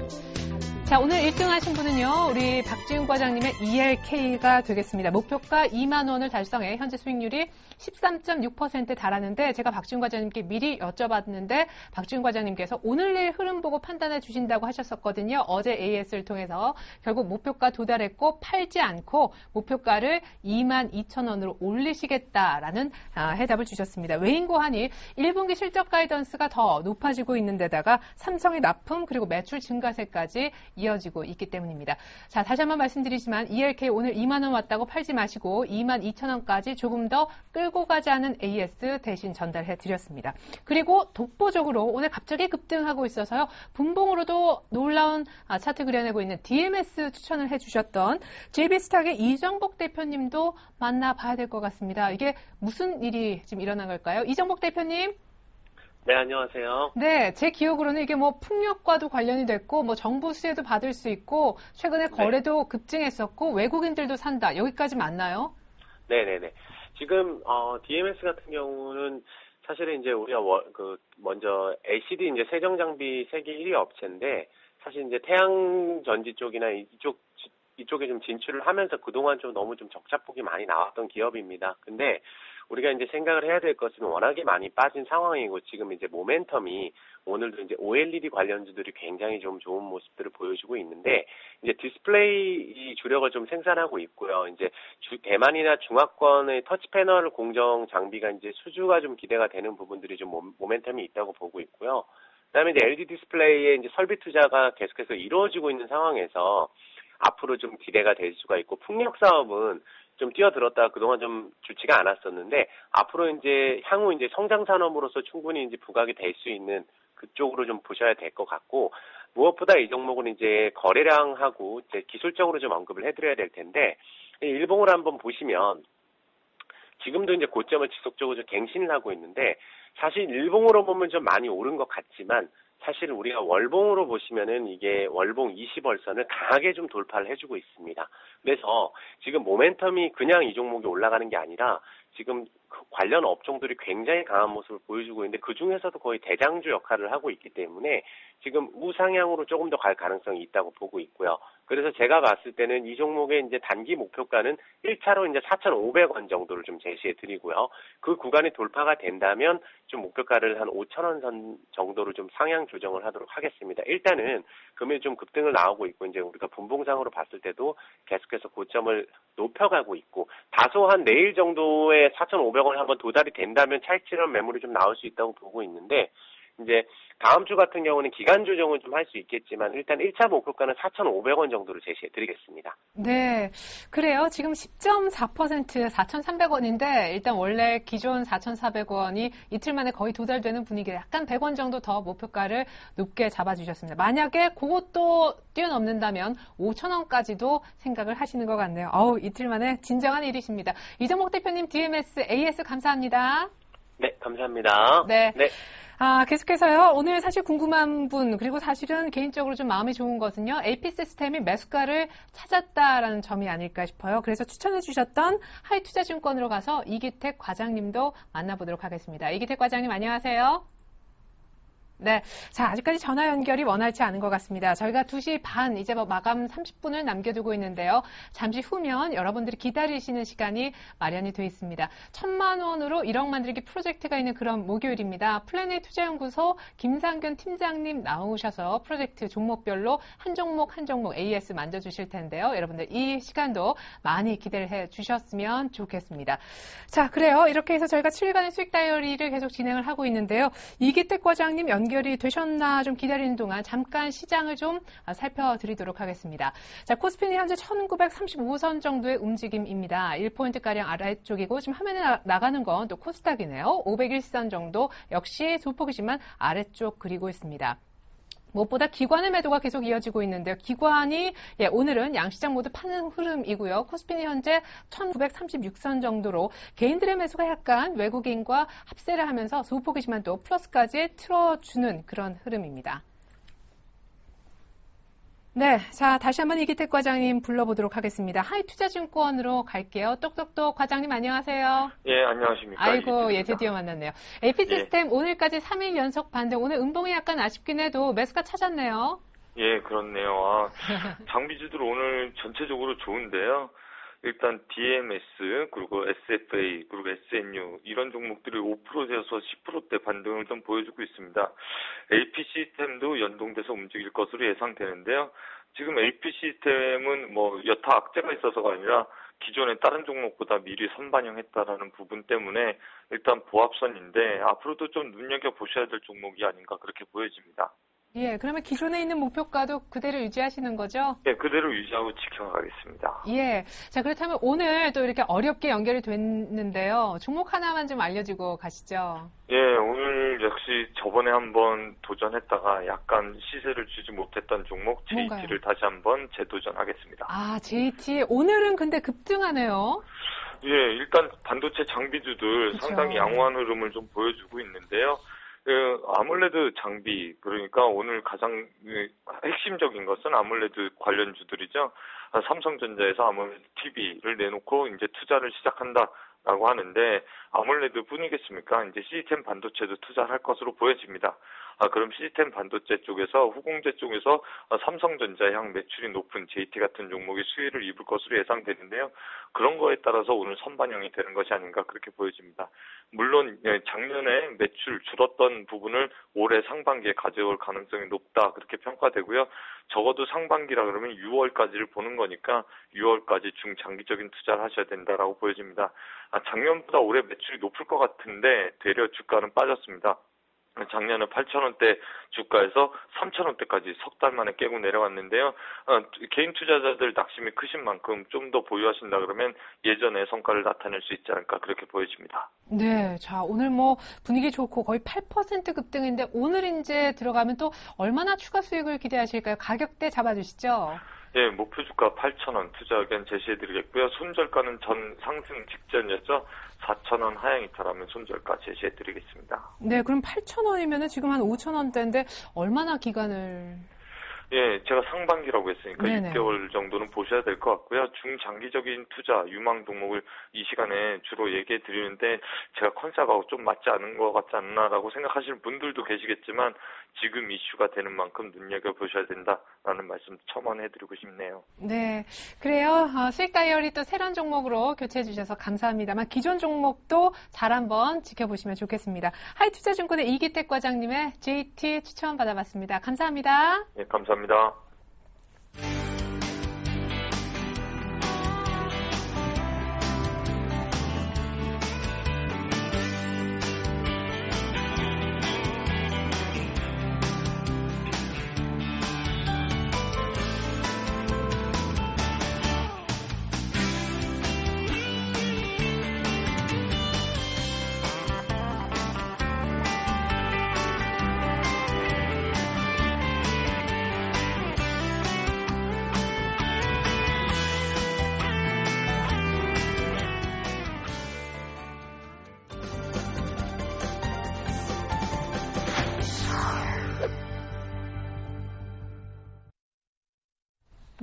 자, 오늘 1등 하신 분은요, 우리 박지훈 과장님의 ELK가 되겠습니다. 목표가 2만 원을 달성해 현재 수익률이 13.6%에 달하는데 제가 박지훈 과장님께 미리 여쭤봤는데 박지훈 과장님께서 오늘 내일 흐름 보고 판단해 주신다고 하셨었거든요. 어제 AS를 통해서 결국 목표가 도달했고 팔지 않고 목표가를 22,000원으로 올리시겠다라는 해답을 주셨습니다. 외인고하니 1분기 실적 가이던스가 더 높아지고 있는 데다가 삼성의 납품 그리고 매출 증가세까지 이어지고 있기 때문입니다. 자, 다시 한번 말씀드리지만 ELK 오늘 2만 원 왔다고 팔지 마시고 22,000원까지 조금 더 끌고 가지 않은 AS 대신 전달해 드렸습니다. 그리고 독보적으로 오늘 갑자기 급등하고 있어서요. 분봉으로도 놀라운 차트 그려내고 있는 DMS 추천을 해주셨던 JB스탁의 이정복 대표님도 만나봐야 될 것 같습니다. 이게 무슨 일이 지금 일어난 걸까요? 이정복 대표님. 네, 안녕하세요. 네, 제 기억으로는 이게 뭐 풍력과도 관련이 됐고, 뭐 정부 수혜도 받을 수 있고, 최근에 거래도 급증했었고, 외국인들도 산다. 여기까지 맞나요? 네네네. 지금, DMS 같은 경우는 사실은 이제 우리가 먼저 LCD 이제 세정 장비 세계 1위 업체인데, 사실 이제 태양 전지 쪽이나 이쪽에 좀 진출을 하면서 그동안 좀 너무 좀 적자폭이 많이 나왔던 기업입니다. 근데 우리가 이제 생각을 해야 될 것은 워낙에 많이 빠진 상황이고 지금 이제 모멘텀이 오늘도 이제 OLED 관련주들이 굉장히 좀 좋은 모습들을 보여주고 있는데 이제 디스플레이 주력을 좀 생산하고 있고요. 이제 대만이나 중화권의 터치 패널 공정 장비가 이제 수주가 좀 기대가 되는 부분들이 좀 모멘텀이 있다고 보고 있고요. 그다음에 이제 LED 디스플레이에 이제 설비 투자가 계속해서 이루어지고 있는 상황에서 앞으로 좀 기대가 될 수가 있고 풍력 사업은 좀 뛰어들었다가 그동안 좀 좋지가 않았었는데 앞으로 이제 향후 이제 성장 산업으로서 충분히 이제 부각이 될 수 있는 그쪽으로 좀 보셔야 될 것 같고 무엇보다 이 종목은 이제 거래량하고 이제 기술적으로 좀 언급을 해드려야 될 텐데 일봉을 한번 보시면 지금도 이제 고점을 지속적으로 좀 갱신을 하고 있는데 사실 일봉으로 보면 좀 많이 오른 것 같지만 사실 우리가 월봉으로 보시면은 이게 월봉 20월선을 강하게 좀 돌파를 해주고 있습니다. 그래서 지금 모멘텀이 그냥 이 종목이 올라가는 게 아니라 지금 관련 업종들이 굉장히 강한 모습을 보여주고 있는데 그 중에서도 거의 대장주 역할을 하고 있기 때문에 지금 우상향으로 조금 더 갈 가능성이 있다고 보고 있고요. 그래서 제가 봤을 때는 이 종목의 이제 단기 목표가는 1차로 이제 4,500원 정도를 좀 제시해 드리고요. 그 구간이 돌파가 된다면 좀 목표가를 한 5,000원 선 정도로 좀 상향 조정을 하도록 하겠습니다. 일단은 금일 좀 급등을 나오고 있고 이제 우리가 분봉상으로 봤을 때도 계속해서 고점을 높여가고 있고 다소 한 내일 정도에 4,500원 한번 도달이 된다면 차익실현 매물이 좀 나올 수 있다고 보고 있는데 이제 다음 주 같은 경우는 기간 조정은 좀 할 수 있겠지만 일단 1차 목표가는 4,500원 정도로 제시해 드리겠습니다. 네, 그래요. 지금 10.4% 4,300원인데 일단 원래 기존 4,400원이 이틀 만에 거의 도달되는 분위기에 약간 100원 정도 더 목표가를 높게 잡아주셨습니다. 만약에 그것도 뛰어넘는다면 5,000원까지도 생각을 하시는 것 같네요. 이틀 만에 진정한 일이십니다. 이정목 대표님 DMS AS 감사합니다. 네, 감사합니다. 네. 계속해서요. 오늘 사실 궁금한 분, 그리고 사실은 개인적으로 좀 마음이 좋은 것은요. AP시스템이 매수가를 찾았다라는 점이 아닐까 싶어요. 그래서 추천해 주셨던 하이투자증권으로 가서 이기택 과장님도 만나보도록 하겠습니다. 이기택 과장님 안녕하세요. 네. 자, 아직까지 전화 연결이 원활치 않은 것 같습니다. 저희가 2시 반, 이제 마감 30분을 남겨두고 있는데요. 잠시 후면 여러분들이 기다리시는 시간이 마련이 되어 있습니다. 1,000만 원으로 1억 만들기 프로젝트가 있는 그런 목요일입니다. 플래닛 투자연구소 김상균 팀장님 나오셔서 프로젝트 종목별로 한 종목 한 종목 AS 만져주실 텐데요. 여러분들 이 시간도 많이 기대를 해 주셨으면 좋겠습니다. 자, 그래요. 이렇게 해서 저희가 7일간의 수익 다이어리를 계속 진행을 하고 있는데요. 이기택 과장님 연결이 되셨나 좀 기다리는 동안 잠깐 시장을 좀 살펴드리도록 하겠습니다. 자, 코스피는 현재 1935선 정도의 움직임입니다. 1포인트가량 아래쪽이고 지금 화면에 나가는 건 또 코스닥이네요. 501선 정도 역시 소폭이지만 아래쪽 그리고 있습니다. 무엇보다 기관의 매도가 계속 이어지고 있는데요. 기관이 오늘은 양시장 모두 파는 흐름이고요. 코스피는 현재 1936선 정도로 개인들의 매수가 약간 외국인과 합세를 하면서 소폭이지만 또 플러스까지 틀어주는 그런 흐름입니다. 네, 자 다시 한번 이기택 과장님 불러보도록 하겠습니다. 하이투자증권으로 갈게요. 똑똑똑 과장님 안녕하세요. 예, 안녕하십니까. 아이고, 드디어 만났네요. AP시스템 오늘까지 3일 연속 반등. 오늘 음봉이 약간 아쉽긴 해도 매수가 찾았네요. 예, 그렇네요. 장비주들 오늘 전체적으로 좋은데요. 일단 DMS, 그리고 SFA, 그리고 SNU 이런 종목들이 5%에서 10%대 반등을 좀 보여주고 있습니다. AP 시스템도 연동돼서 움직일 것으로 예상되는데요. 지금 AP 시스템은 여타 악재가 있어서가 아니라 기존의 다른 종목보다 미리 선반영했다라는 부분 때문에 일단 보합선인데 앞으로도 좀 눈여겨보셔야 될 종목이 아닌가 그렇게 보여집니다. 예, 그러면 기존에 있는 목표가도 그대로 유지하시는 거죠? 예, 그대로 유지하고 지켜가겠습니다. 예. 자, 그렇다면 오늘 또 이렇게 어렵게 연결이 됐는데요. 종목 하나만 좀 알려주고 가시죠. 예, 오늘 역시 저번에 한번 도전했다가 약간 시세를 주지 못했던 종목 JT를 다시 한번 재도전하겠습니다. JT. 오늘은 근데 급등하네요. 예, 일단 반도체 장비주들 그렇죠. 상당히 양호한 흐름을 좀 보여주고 있는데요. 아몰레드 장비, 그러니까 오늘 가장 핵심적인 것은 아몰레드 관련주들이죠. 삼성전자에서 아몰레드 TV를 내놓고 이제 투자를 시작한다라고 하는데 아몰레드 뿐이겠습니까? 이제 시스템 반도체도 투자할 것으로 보여집니다. 그럼 시스템 반도체 쪽에서 후공제 쪽에서 삼성전자 향 매출이 높은 JT 같은 종목이 수혜를 입을 것으로 예상되는데요. 그런 거에 따라서 오늘 선반영이 되는 것이 아닌가 그렇게 보여집니다. 물론 작년에 매출 줄었던 부분을 올해 상반기에 가져올 가능성이 높다 그렇게 평가되고요. 적어도 상반기라 그러면 6월까지를 보는 거니까 6월까지 중장기적인 투자를 하셔야 된다라고 보여집니다. 작년보다 올해 매출이 높을 것 같은데 되려 주가는 빠졌습니다. 작년에 8,000원대 주가에서 3,000원대까지 석 달 만에 깨고 내려왔는데요. 개인 투자자들 낙심이 크신 만큼 좀 더 보유하신다 그러면 예전의 성과를 나타낼 수 있지 않을까 그렇게 보여집니다. 네, 자 오늘 뭐 분위기 좋고 거의 8% 급등인데 오늘 이제 들어가면 또 얼마나 추가 수익을 기대하실까요? 가격대 잡아주시죠. 예, 목표 주가 8,000원 투자 의견 제시해드리겠고요. 손절가는 전 상승 직전이었죠. 4,000원 하향 이탈하면 손절가 제시해드리겠습니다. 네, 그럼 8,000원이면 지금 한 5,000원대인데 얼마나 기간을... 예, 제가 상반기라고 했으니까 네네. 6개월 정도는 보셔야 될 것 같고요. 중장기적인 투자, 유망 종목을 이 시간에 주로 얘기해 드리는데 제가 컨셉하고 좀 맞지 않은 것 같지 않나라고 생각하시는 분들도 계시겠지만 지금 이슈가 되는 만큼 눈여겨보셔야 된다라는 말씀 첨언해 드리고 싶네요. 네, 그래요. 수익 다이어리 또 새로운 종목으로 교체해 주셔서 감사합니다만 기존 종목도 잘 한번 지켜보시면 좋겠습니다. 하이투자증권의 이기택 과장님의 JT 추천 받아봤습니다. 감사합니다. 예, 감사합니다.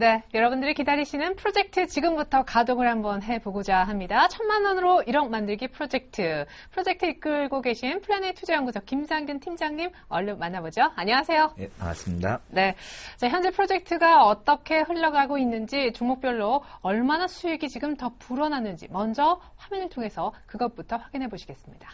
네, 여러분들이 기다리시는 프로젝트 지금부터 가동을 한번 해보고자 합니다. 1,000만 원으로 1억 만들기 프로젝트 이끌고 계신 플래닛 투자연구소 김상균 팀장님 얼른 만나보죠. 안녕하세요. 네, 반갑습니다. 네, 자, 현재 프로젝트가 어떻게 흘러가고 있는지 종목별로 얼마나 수익이 지금 더 불어났는지 먼저 화면을 통해서 그것부터 확인해 보시겠습니다.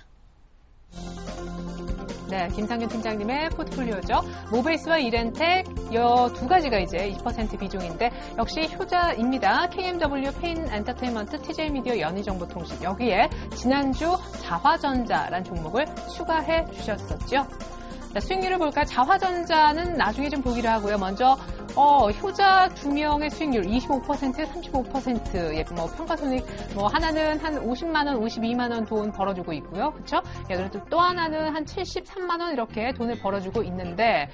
네, 김상균 팀장님의 포트폴리오죠. 모베이스와 이렌텍 이 두 가지가 이제 20% 비중인데 역시 효자입니다. KMW, 페인 엔터테인먼트, TJ 미디어, 연희정보통신 여기에 지난주 자화전자라는 종목을 추가해 주셨었죠. 자, 수익률을 볼까요? 자화전자는 나중에 좀 보기로 하고요. 먼저 효자 두 명의 수익률 25%, 35%, 예, 뭐 평가손익 뭐 하나는 한 50만 원, 52만 원 돈 벌어주고 있고요. 그렇죠? 예, 그리고 또 하나는 한 73만 원 이렇게 돈을 벌어주고 있는데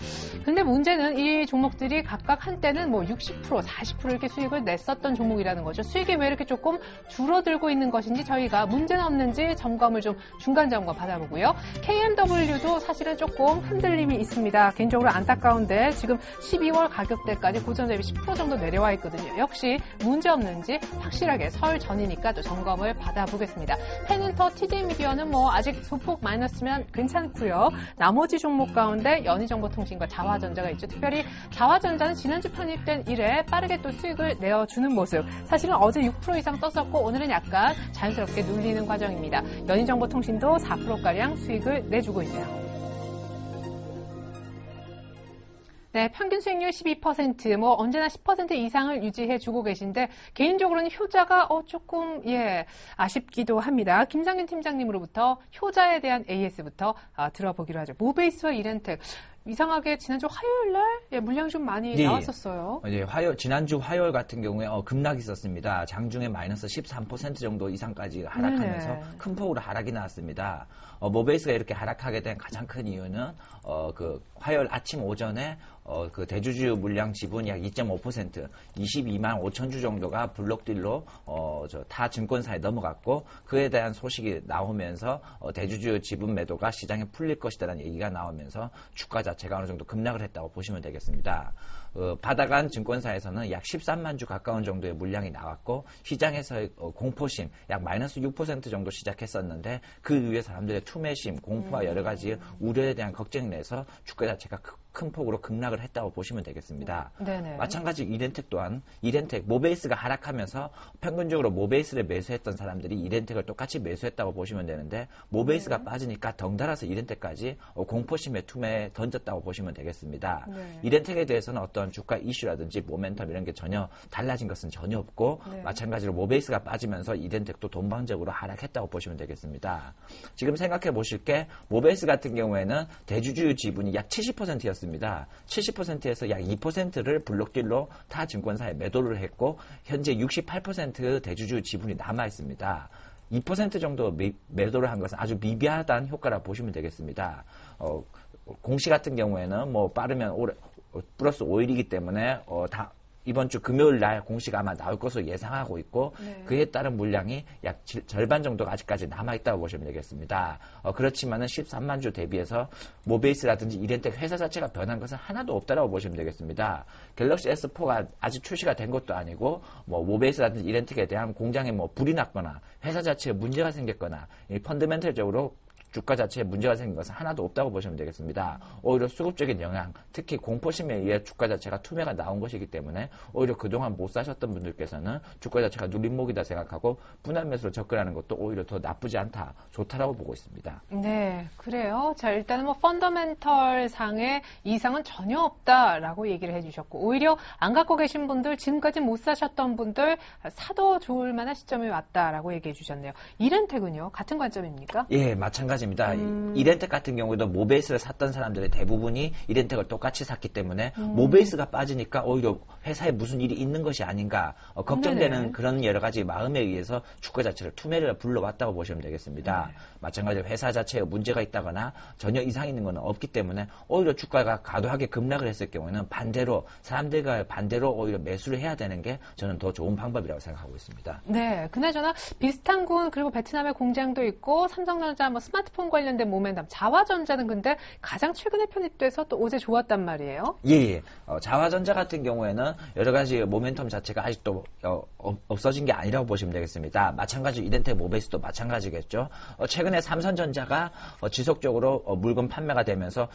근데 문제는 이 종목들이 각각 한때는 뭐 60%, 40% 이렇게 수익을 냈었던 종목이라는 거죠. 수익이 왜 이렇게 조금 줄어들고 있는 것인지 저희가 문제는 없는지 점검을 좀 중간 점검 받아보고요. KMW도 사실은 조금 흔들림이 있습니다. 개인적으로 안타까운데 지금 12월 가격대까지 고점 대비 10% 정도 내려와 있거든요. 역시 문제 없는지 확실하게 설 전이니까 또 점검을 받아보겠습니다. 펜인터, TJ 미디어는 뭐 아직 소폭 마이너스면 괜찮고요. 나머지 종목 가운데 연희정보통신과 자화전자가 있죠. 특별히 자화전자는 지난주 편입된 이래 빠르게 또 수익을 내어주는 모습. 사실은 어제 6% 이상 떴었고 오늘은 약간 자연스럽게 눌리는 과정입니다. 연희정보통신도 4%가량 수익을 내주고 있어요. 네, 평균 수익률 12%, 뭐 언제나 10% 이상을 유지해주고 계신데 개인적으로는 효자가 조금 아쉽기도 합니다. 김상균 팀장님으로부터 효자에 대한 AS부터 들어보기로 하죠. 모베이스와 이렌텍 이상하게 지난주 화요일 날 물량이 좀 많이 나왔었어요. 지난주 화요일 같은 경우에 급락이 있었습니다. 장중에 마이너스 13% 정도 이상까지 하락하면서 큰 폭으로 하락이 나왔습니다. 모베이스가 이렇게 하락하게 된 가장 큰 이유는 그 화요일 아침 오전에 그 대주주 물량 지분 약 2.5% 22만 5천 주 정도가 블록딜로 타 증권사에 넘어갔고 그에 대한 소식이 나오면서 대주주 지분 매도가 시장에 풀릴 것이다라는 얘기가 나오면서 주가 자체가 어느 정도 급락을 했다고 보시면 되겠습니다. 받아간 증권사에서는 약 13만 주 가까운 정도의 물량이 나왔고 시장에서의 공포심 약 마이너스 6% 정도 시작했었는데 그 이후에 사람들의 투매심, 공포와 여러 가지 우려에 대한 걱정이 내서 주가 자체가 큰 폭으로 급락을 했다고 보시면 되겠습니다. 네네. 마찬가지 이렌텍 또한 이렌텍 모베이스가 하락하면서 평균적으로 모베이스를 매수했던 사람들이 이렌텍을 똑같이 매수했다고 보시면 되는데 모베이스가 빠지니까 덩달아서 이렌텍까지 공포심에 투매에 던졌다고 보시면 되겠습니다. 네. 이렌텍에 대해서는 어떤 주가 이슈라든지 모멘텀 이런 게 전혀 달라진 것은 전혀 없고 네. 마찬가지로 모베이스가 빠지면서 이렌텍도 동방적으로 하락했다고 보시면 되겠습니다. 지금 생각해 보실 게 모베이스 같은 경우에는 대주주 지분이 약 70%였습니다. 70%에서 약 2%를 블록딜로 타 증권사에 매도를 했고 현재 68% 대주주 지분이 남아 있습니다. 2% 정도 매도를 한 것은 아주 미비하다는 효과라 보시면 되겠습니다. 공시 같은 경우에는 뭐 빠르면 올해 플러스 5일이기 때문에 이번 주 금요일 날 공시가 아마 나올 것으로 예상하고 있고 네. 그에 따른 물량이 약 절반 정도가 아직까지 남아있다고 보시면 되겠습니다. 그렇지만은 13만 주 대비해서 모베이스라든지 이렌텍 회사 자체가 변한 것은 하나도 없다라고 보시면 되겠습니다. 갤럭시 S4가 아직 출시가 된 것도 아니고 뭐 모베이스라든지 이렌텍에 대한 공장에 뭐 불이 났거나 회사 자체에 문제가 생겼거나 펀더멘털적으로 주가 자체에 문제가 생긴 것은 하나도 없다고 보시면 되겠습니다. 오히려 수급적인 영향, 특히 공포심에 의해 주가 자체가 투매가 나온 것이기 때문에 오히려 그동안 못 사셨던 분들께서는 주가 자체가 눌림목이다 생각하고 분할 매수로 접근하는 것도 오히려 더 나쁘지 않다, 좋다라고 보고 있습니다. 네, 그래요. 자, 일단은 뭐 펀더멘털 상의 이상은 전혀 없다라고 얘기를 해주셨고 오히려 안 갖고 계신 분들, 지금까지 못 사셨던 분들 사도 좋을 만한 시점이 왔다라고 얘기해 주셨네요. 이렌텍은요? 같은 관점입니까? 예, 마찬가지입니다. 이렌텍 같은 경우에도 모베이스를 샀던 사람들의 대부분이 이렌텍을 똑같이 샀기 때문에 모베이스가 빠지니까 오히려 회사에 무슨 일이 있는 것이 아닌가 걱정되는 네네. 그런 여러 가지 마음에 의해서 주가 자체를 투매를 불러왔다고 보시면 되겠습니다. 네. 마찬가지로 회사 자체에 문제가 있다거나 전혀 이상 있는 것은 없기 때문에 오히려 주가가 과도하게 급락을 했을 경우에는 반대로 사람들과 반대로 오히려 매수를 해야 되는 게 저는 더 좋은 방법이라고 생각하고 있습니다. 네, 그나저나 비슷한 군 그리고 베트남에 공장도 있고 삼성전자 뭐 스마트폰 관련된 모멘텀, 자화전자는 근데 가장 최근에 편입돼서 또 어제 좋았단 말이에요. 예. 자화전자 같은 경우에는 여러 가지 모멘텀 자체가 아직도 없어진 게 아니라고 보시면 되겠습니다. 마찬가지로 이렌텍 모베이스도 마찬가지겠죠. 최근에 삼성전자가 지속적으로 물건 판매가 되면서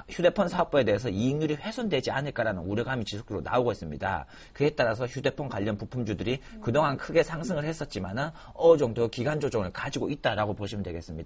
휴대폰 사업부에 대해서 이익률이 훼손되지 않을까라는 우려감이 지속적으로 나오고 있습니다. 그에 따라서 휴대폰 관련 부품주들이 그동안 크게 상승을 했었지만은 어느 정도 기간 조정을 가지고 있다라고 보시면 되겠습니다.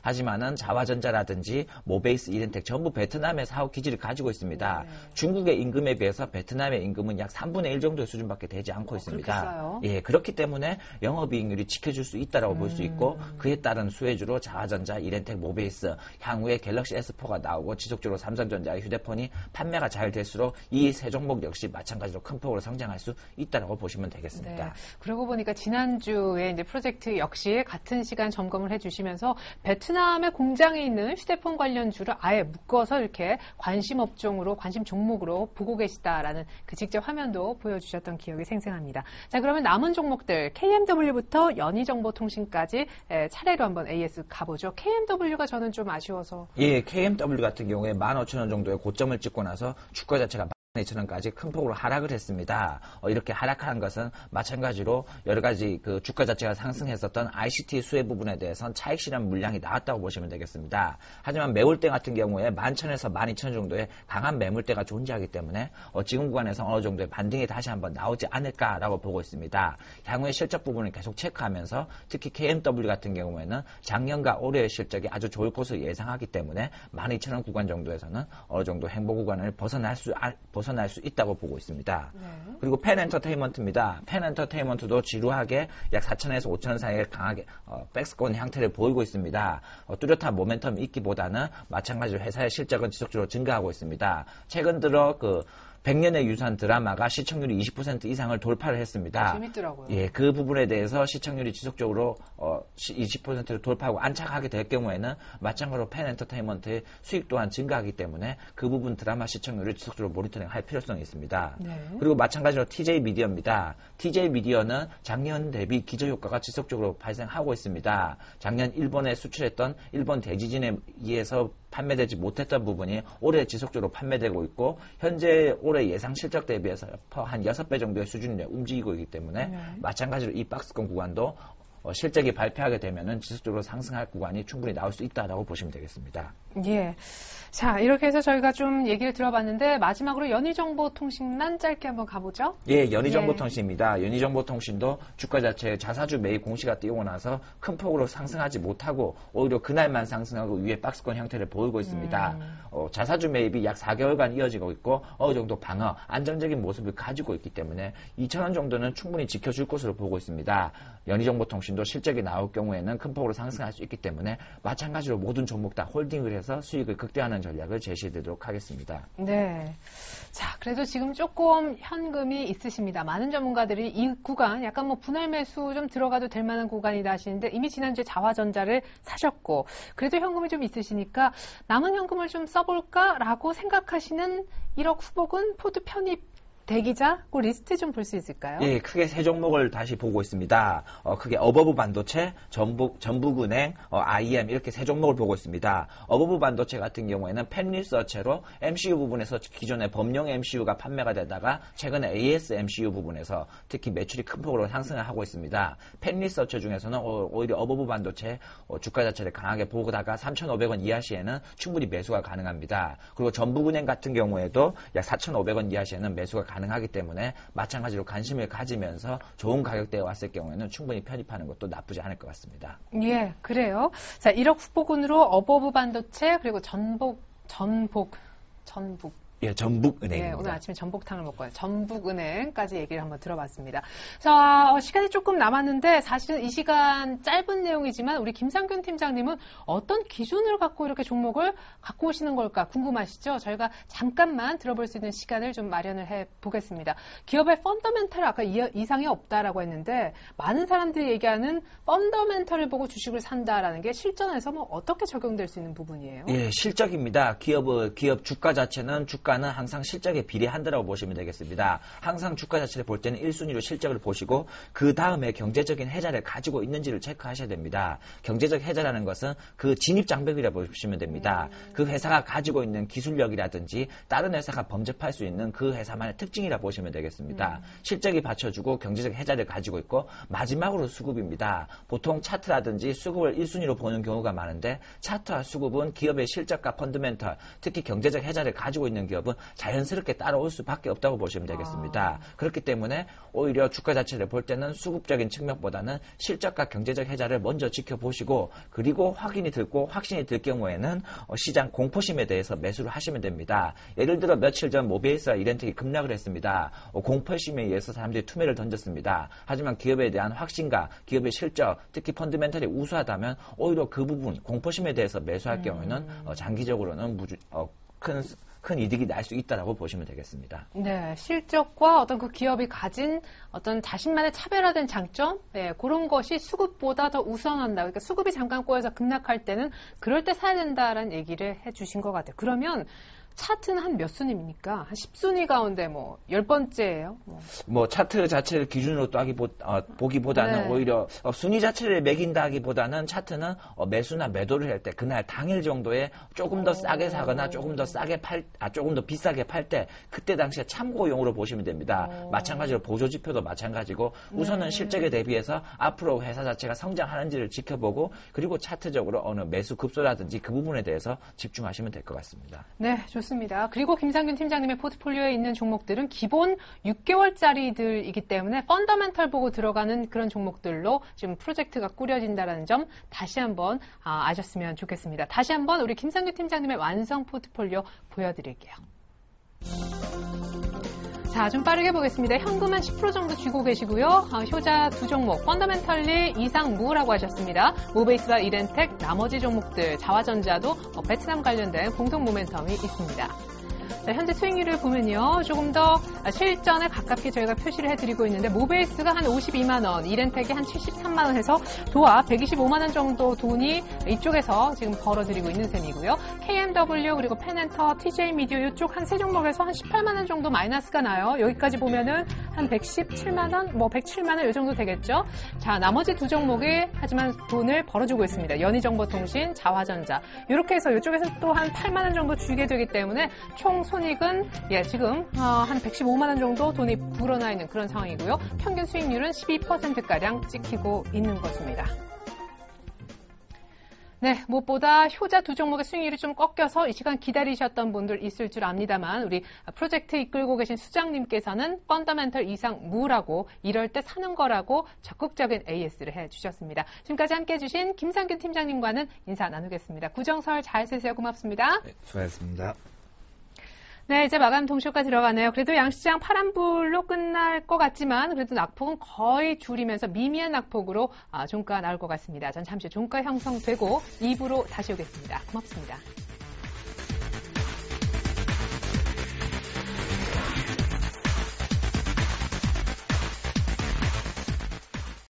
하지만은 자화전자라든지 모베이스, 이렌텍 전부 베트남의 사업 기지를 가지고 있습니다. 네. 중국의 임금에 비해서 베트남의 임금은 약 3분의 1 정도의 수준밖에 되지 않고 있습니다. 그렇겠어요? 예, 그렇기 때문에 영업이익률이 지켜줄 수 있다라고 볼 수 있고 그에 따른 수혜주로 자화전자, 이렌텍, 모베이스 향후에 갤럭시 S4가 나오고 지속적으로 삼성전자의 휴대폰이 판매가 잘 될수록 이 세 종목 역시 마찬가지로 큰 폭으로 성장할 수 있다라고 보시면 되겠습니다. 네. 그러고 보니까 지난주에 이제 프로젝트 역시 같은 시간 점검을 해주시면서 베트남의 공장에 있는 휴대폰 관련주를 아예 묶어서 이렇게 관심 업종으로, 관심 종목으로 보고 계시다라는 그 직접 화면도 보여주셨던 기억이 생생합니다. 자, 그러면 남은 종목들 KMW부터 연희정보통신까지 차례로 한번 AS 가보죠. KMW가 저는 좀 아쉬워서. 예, KMW 같은 경우에 15,000원 정도의 고점을 찍고 나서 주가 자체가 2,000원까지 큰 폭으로 하락을 했습니다. 이렇게 하락한 것은 마찬가지로 여러 가지 그 주가 자체가 상승했었던 ICT 수혜 부분에 대해서는 차익 실현 물량이 나왔다고 보시면 되겠습니다. 하지만 매물대 같은 경우에 11,000에서 12,000 정도의 강한 매물대가 존재하기 때문에 지금 구간에서 어느 정도의 반등이 다시 한번 나오지 않을까라고 보고 있습니다. 향후의 실적 부분을 계속 체크하면서 특히 KMW 같은 경우에는 작년과 올해의 실적이 아주 좋을 것으로 예상하기 때문에 12,000원 구간 정도에서는 어느 정도 행보 구간을 벗어날 수 있다고 보고 있습니다. 네. 그리고 펜엔터테인먼트입니다. 펜엔터테인먼트도 지루하게 약 4,000에서 5,000원 사이에 강하게 백스권 형태를 보이고 있습니다. 뚜렷한 모멘텀이 있기보다는 마찬가지로 회사의 실적은 지속적으로 증가하고 있습니다. 최근 들어 100년의 유산 드라마가 시청률이 20% 이상을 돌파를 했습니다. 재밌더라고요. 예, 그 부분에 대해서 시청률이 지속적으로 20%를 돌파하고 안착하게 될 경우에는 마찬가지로 펜 엔터테인먼트의 수익 또한 증가하기 때문에 그 부분 드라마 시청률을 지속적으로 모니터링할 필요성이 있습니다. 네. 그리고 마찬가지로 TJ 미디어입니다. TJ 미디어는 작년 대비 기저효과가 지속적으로 발생하고 있습니다. 작년 일본에 수출했던 일본 대지진에 의해서 판매되지 못했던 부분이 올해 지속적으로 판매되고 있고 현재 올해 예상 실적 대비해서 한 6배 정도의 수준으로 움직이고 있기 때문에 마찬가지로 이 박스권 구간도 실적이 발표하게 되면은 지속적으로 상승할 구간이 충분히 나올 수 있다라고 보시면 되겠습니다. 예. 자, 이렇게 해서 저희가 좀 얘기를 들어봤는데 마지막으로 연희정보통신만 짧게 한번 가보죠. 예, 연희정보통신입니다. 연희정보통신도 주가 자체 자사주 매입 공시가 띄우고 나서 큰 폭으로 상승하지 못하고 오히려 그날만 상승하고 위에 박스권 형태를 보이고 있습니다. 자사주 매입이 약 4개월간 이어지고 있고 어느 정도 방어, 안정적인 모습을 가지고 있기 때문에 2,000원 정도는 충분히 지켜줄 것으로 보고 있습니다. 연희정보통신도 실적이 나올 경우에는 큰 폭으로 상승할 수 있기 때문에 마찬가지로 모든 종목 다 홀딩을 해서 수익을 극대화하는 전략을 제시해드리도록 하겠습니다. 네. 자, 그래도 지금 조금 현금이 있으십니다. 많은 전문가들이 이 구간 약간 뭐 분할 매수 좀 들어가도 될 만한 구간이다 하시는데 이미 지난주에 자화전자를 사셨고 그래도 현금이 좀 있으시니까 남은 현금을 좀 써볼까라고 생각하시는 1억 후복은 포트 편입 대기자, 그 리스트 좀 볼 수 있을까요? 예, 크게 세 종목을 다시 보고 있습니다. 크게 어버브 반도체, 전북은행, IM 이렇게 세 종목을 보고 있습니다. 어버브 반도체 같은 경우에는 펜리서체로 MCU 부분에서 기존에 범용 MCU가 판매가 되다가 최근에 AS MCU 부분에서 특히 매출이 큰 폭으로 상승을 하고 있습니다. 펜리서체 중에서는 오히려 어버브 반도체 주가 자체를 강하게 보다가 3,500원 이하 시에는 충분히 매수가 가능합니다. 그리고 전북은행 같은 경우에도 약 4,500원 이하 시에는 매수가 가능하기 때문에 마찬가지로 관심을 가지면서 좋은 가격대에 왔을 경우에는 충분히 편입하는 것도 나쁘지 않을 것 같습니다. 예, 그래요. 자, 1억 후보군으로 어버브 반도체 그리고 전북. 예, 전북은행입니다. 네, 오늘 아침에 전복탕을 먹고 와요. 전북은행까지 얘기를 한번 들어봤습니다. 자, 시간이 조금 남았는데 사실은 이 시간 짧은 내용이지만 우리 김상균 팀장님은 어떤 기준을 갖고 이렇게 종목을 갖고 오시는 걸까 궁금하시죠? 저희가 잠깐만 들어볼 수 있는 시간을 좀 마련을 해보겠습니다. 기업의 펀더멘탈 아까 이상이 없다라고 했는데 많은 사람들이 얘기하는 펀더멘탈을 보고 주식을 산다라는 게 실전에서 뭐 어떻게 적용될 수 있는 부분이에요? 예, 실적입니다. 기업 주가 자체는 주가는 항상 실적에 비례한다고 보시면 되겠습니다. 항상 주가 자체를 볼 때는 1순위로 실적을 보시고 그 다음에 경제적인 해자를 가지고 있는지를 체크하셔야 됩니다. 경제적 해자라는 것은 그 진입 장벽이라고 보시면 됩니다. 그 회사가 가지고 있는 기술력이라든지 다른 회사가 범접할 수 있는 그 회사만의 특징이라고 보시면 되겠습니다. 실적이 받쳐주고 경제적 해자를 가지고 있고 마지막으로 수급입니다. 보통 차트라든지 수급을 1순위로 보는 경우가 많은데 차트와 수급은 기업의 실적과 펀더멘털, 특히 경제적 해자를 가지고 있는 기업은 자연스럽게 따라올 수밖에 없다고 보시면 되겠습니다. 그렇기 때문에 오히려 주가 자체를 볼 때는 수급적인 측면보다는 실적과 경제적 해자를 먼저 지켜보시고 그리고 확신이 들 경우에는 시장 공포심에 대해서 매수를 하시면 됩니다. 예를 들어 며칠 전 모비스와 이렌텍이 급락을 했습니다. 공포심에 의해서 사람들이 투매를 던졌습니다. 하지만 기업에 대한 확신과 기업의 실적, 특히 펀더멘털이 우수하다면 오히려 그 부분 공포심에 대해서 매수할 경우에는 장기적으로는 큰 이득이 날 수 있다라고 보시면 되겠습니다. 네, 실적과 어떤 그 기업이 가진 어떤 자신만의 차별화된 장점, 네, 그런 것이 수급보다 더 우선한다. 그러니까 수급이 잠깐 꼬여서 급락할 때는 그럴 때 사야 된다라는 얘기를 해주신 것 같아요. 그러면 차트는 한 몇 순위입니까? 한 10순위 가운데 뭐 10번째예요? 뭐 차트 자체를 기준으로 보기보다는 네. 오히려 순위 자체를 매긴다 하기보다는 차트는 매수나 매도를 할 때 그날 당일 정도에 조금 더 싸게 사거나 조금 더 비싸게 팔 때 그때 당시에 참고용으로 보시면 됩니다. 마찬가지로 보조지표도 마찬가지고 우선은 실적에 대비해서 앞으로 회사 자체가 성장하는지를 지켜보고 그리고 차트적으로 어느 매수 급소라든지 그 부분에 대해서 집중하시면 될 것 같습니다. 네, 좋습니다. 그리고 김상균 팀장님의 포트폴리오에 있는 종목들은 기본 6개월짜리들이기 때문에 펀더멘털 보고 들어가는 그런 종목들로 지금 프로젝트가 꾸려진다는 점 다시 한번 아셨으면 좋겠습니다. 다시 한번 우리 김상균 팀장님의 완성 포트폴리오 보여드릴게요. 자, 좀 빠르게 보겠습니다. 현금 한 10% 정도 쥐고 계시고요. 효자 두 종목, 펀더멘털리 이상무라고 하셨습니다. 모베이스와 이렌텍, 나머지 종목들, 자화전자도 베트남 관련된 공동 모멘텀이 있습니다. 자, 현재 수익률을 보면요. 조금 더 실전에 가깝게 저희가 표시를 해드리고 있는데 모베이스가 한 52만 원, 이렌텍이 한 73만 원 해서 도합 125만 원 정도 돈이 이쪽에서 지금 벌어들이고 있는 셈이고요. KMW 그리고 펜엔터, TJ 미디어 이쪽 한 세 종목에서 한 18만 원 정도 마이너스가 나요. 여기까지 보면은 한 117만 원, 107만 원 이 정도 되겠죠. 자, 나머지 두 종목이 하지만 돈을 벌어주고 있습니다. 연희정보통신, 자화전자 이렇게 해서 이쪽에서 또 한 8만 원 정도 주게 되기 때문에 총 총 손익은 지금 한 115만 원 정도 돈이 불어나 있는 그런 상황이고요. 평균 수익률은 12%가량 찍히고 있는 것입니다. 네, 무엇보다 효자 두 종목의 수익률이 좀 꺾여서 이 시간 기다리셨던 분들 있을 줄 압니다만 우리 프로젝트 이끌고 계신 수장님께서는 펀더멘털 이상 무라고 이럴 때 사는 거라고 적극적인 AS를 해주셨습니다. 지금까지 함께해 주신 김상균 팀장님과는 인사 나누겠습니다. 구정설 잘 세세요. 고맙습니다. 네, 수고하셨습니다. 네, 이제 마감 동시효과 들어가네요. 그래도 양시장 파란불로 끝날 것 같지만 그래도 낙폭은 거의 줄이면서 미미한 낙폭으로 종가 나올 것 같습니다. 전 잠시 종가 형성되고 2부로 다시 오겠습니다. 고맙습니다.